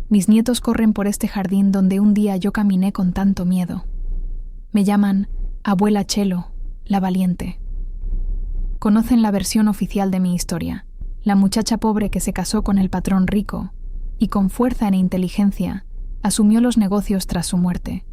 Mis nietos corren por este jardín donde un día yo caminé con tanto miedo. Me llaman Abuela Chelo, la valiente. Conocen la versión oficial de mi historia, la muchacha pobre que se casó con el patrón rico y con fuerza e inteligencia asumió los negocios tras su muerte.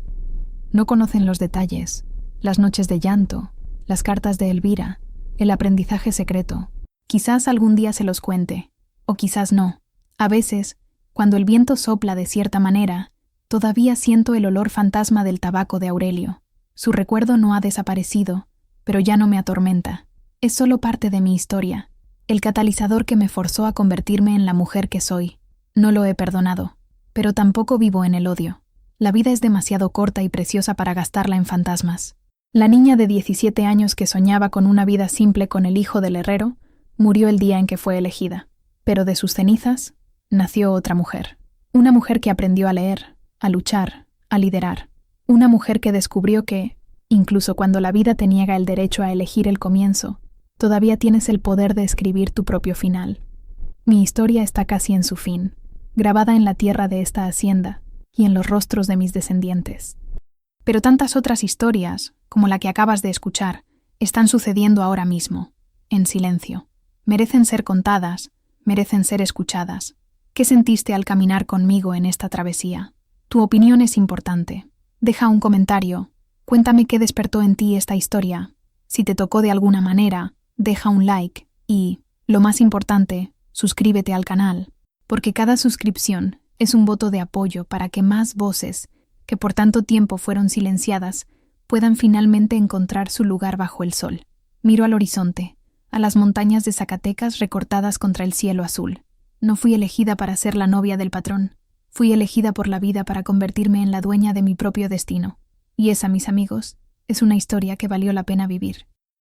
No conocen los detalles, las noches de llanto, las cartas de Elvira, el aprendizaje secreto. Quizás algún día se los cuente, o quizás no. A veces, cuando el viento sopla de cierta manera, todavía siento el olor fantasma del tabaco de Aurelio. Su recuerdo no ha desaparecido, pero ya no me atormenta. Es solo parte de mi historia, el catalizador que me forzó a convertirme en la mujer que soy. No lo he perdonado, pero tampoco vivo en el odio. La vida es demasiado corta y preciosa para gastarla en fantasmas. La niña de 17 años que soñaba con una vida simple con el hijo del herrero, murió el día en que fue elegida. Pero de sus cenizas nació otra mujer. Una mujer que aprendió a leer, a luchar, a liderar. Una mujer que descubrió que, incluso cuando la vida te niega el derecho a elegir el comienzo, todavía tienes el poder de escribir tu propio final. Mi historia está casi en su fin, grabada en la tierra de esta hacienda y en los rostros de mis descendientes. Pero tantas otras historias, como la que acabas de escuchar, están sucediendo ahora mismo, en silencio. Merecen ser contadas, merecen ser escuchadas. ¿Qué sentiste al caminar conmigo en esta travesía? Tu opinión es importante. Deja un comentario. Cuéntame qué despertó en ti esta historia. Si te tocó de alguna manera, deja un like y, lo más importante, suscríbete al canal, porque cada suscripción es un voto de apoyo para que más voces, que por tanto tiempo fueron silenciadas, puedan finalmente encontrar su lugar bajo el sol. Miro al horizonte, a las montañas de Zacatecas recortadas contra el cielo azul. No fui elegida para ser la novia del patrón. Fui elegida por la vida para convertirme en la dueña de mi propio destino. Y esa, mis amigos, es una historia que valió la pena vivir.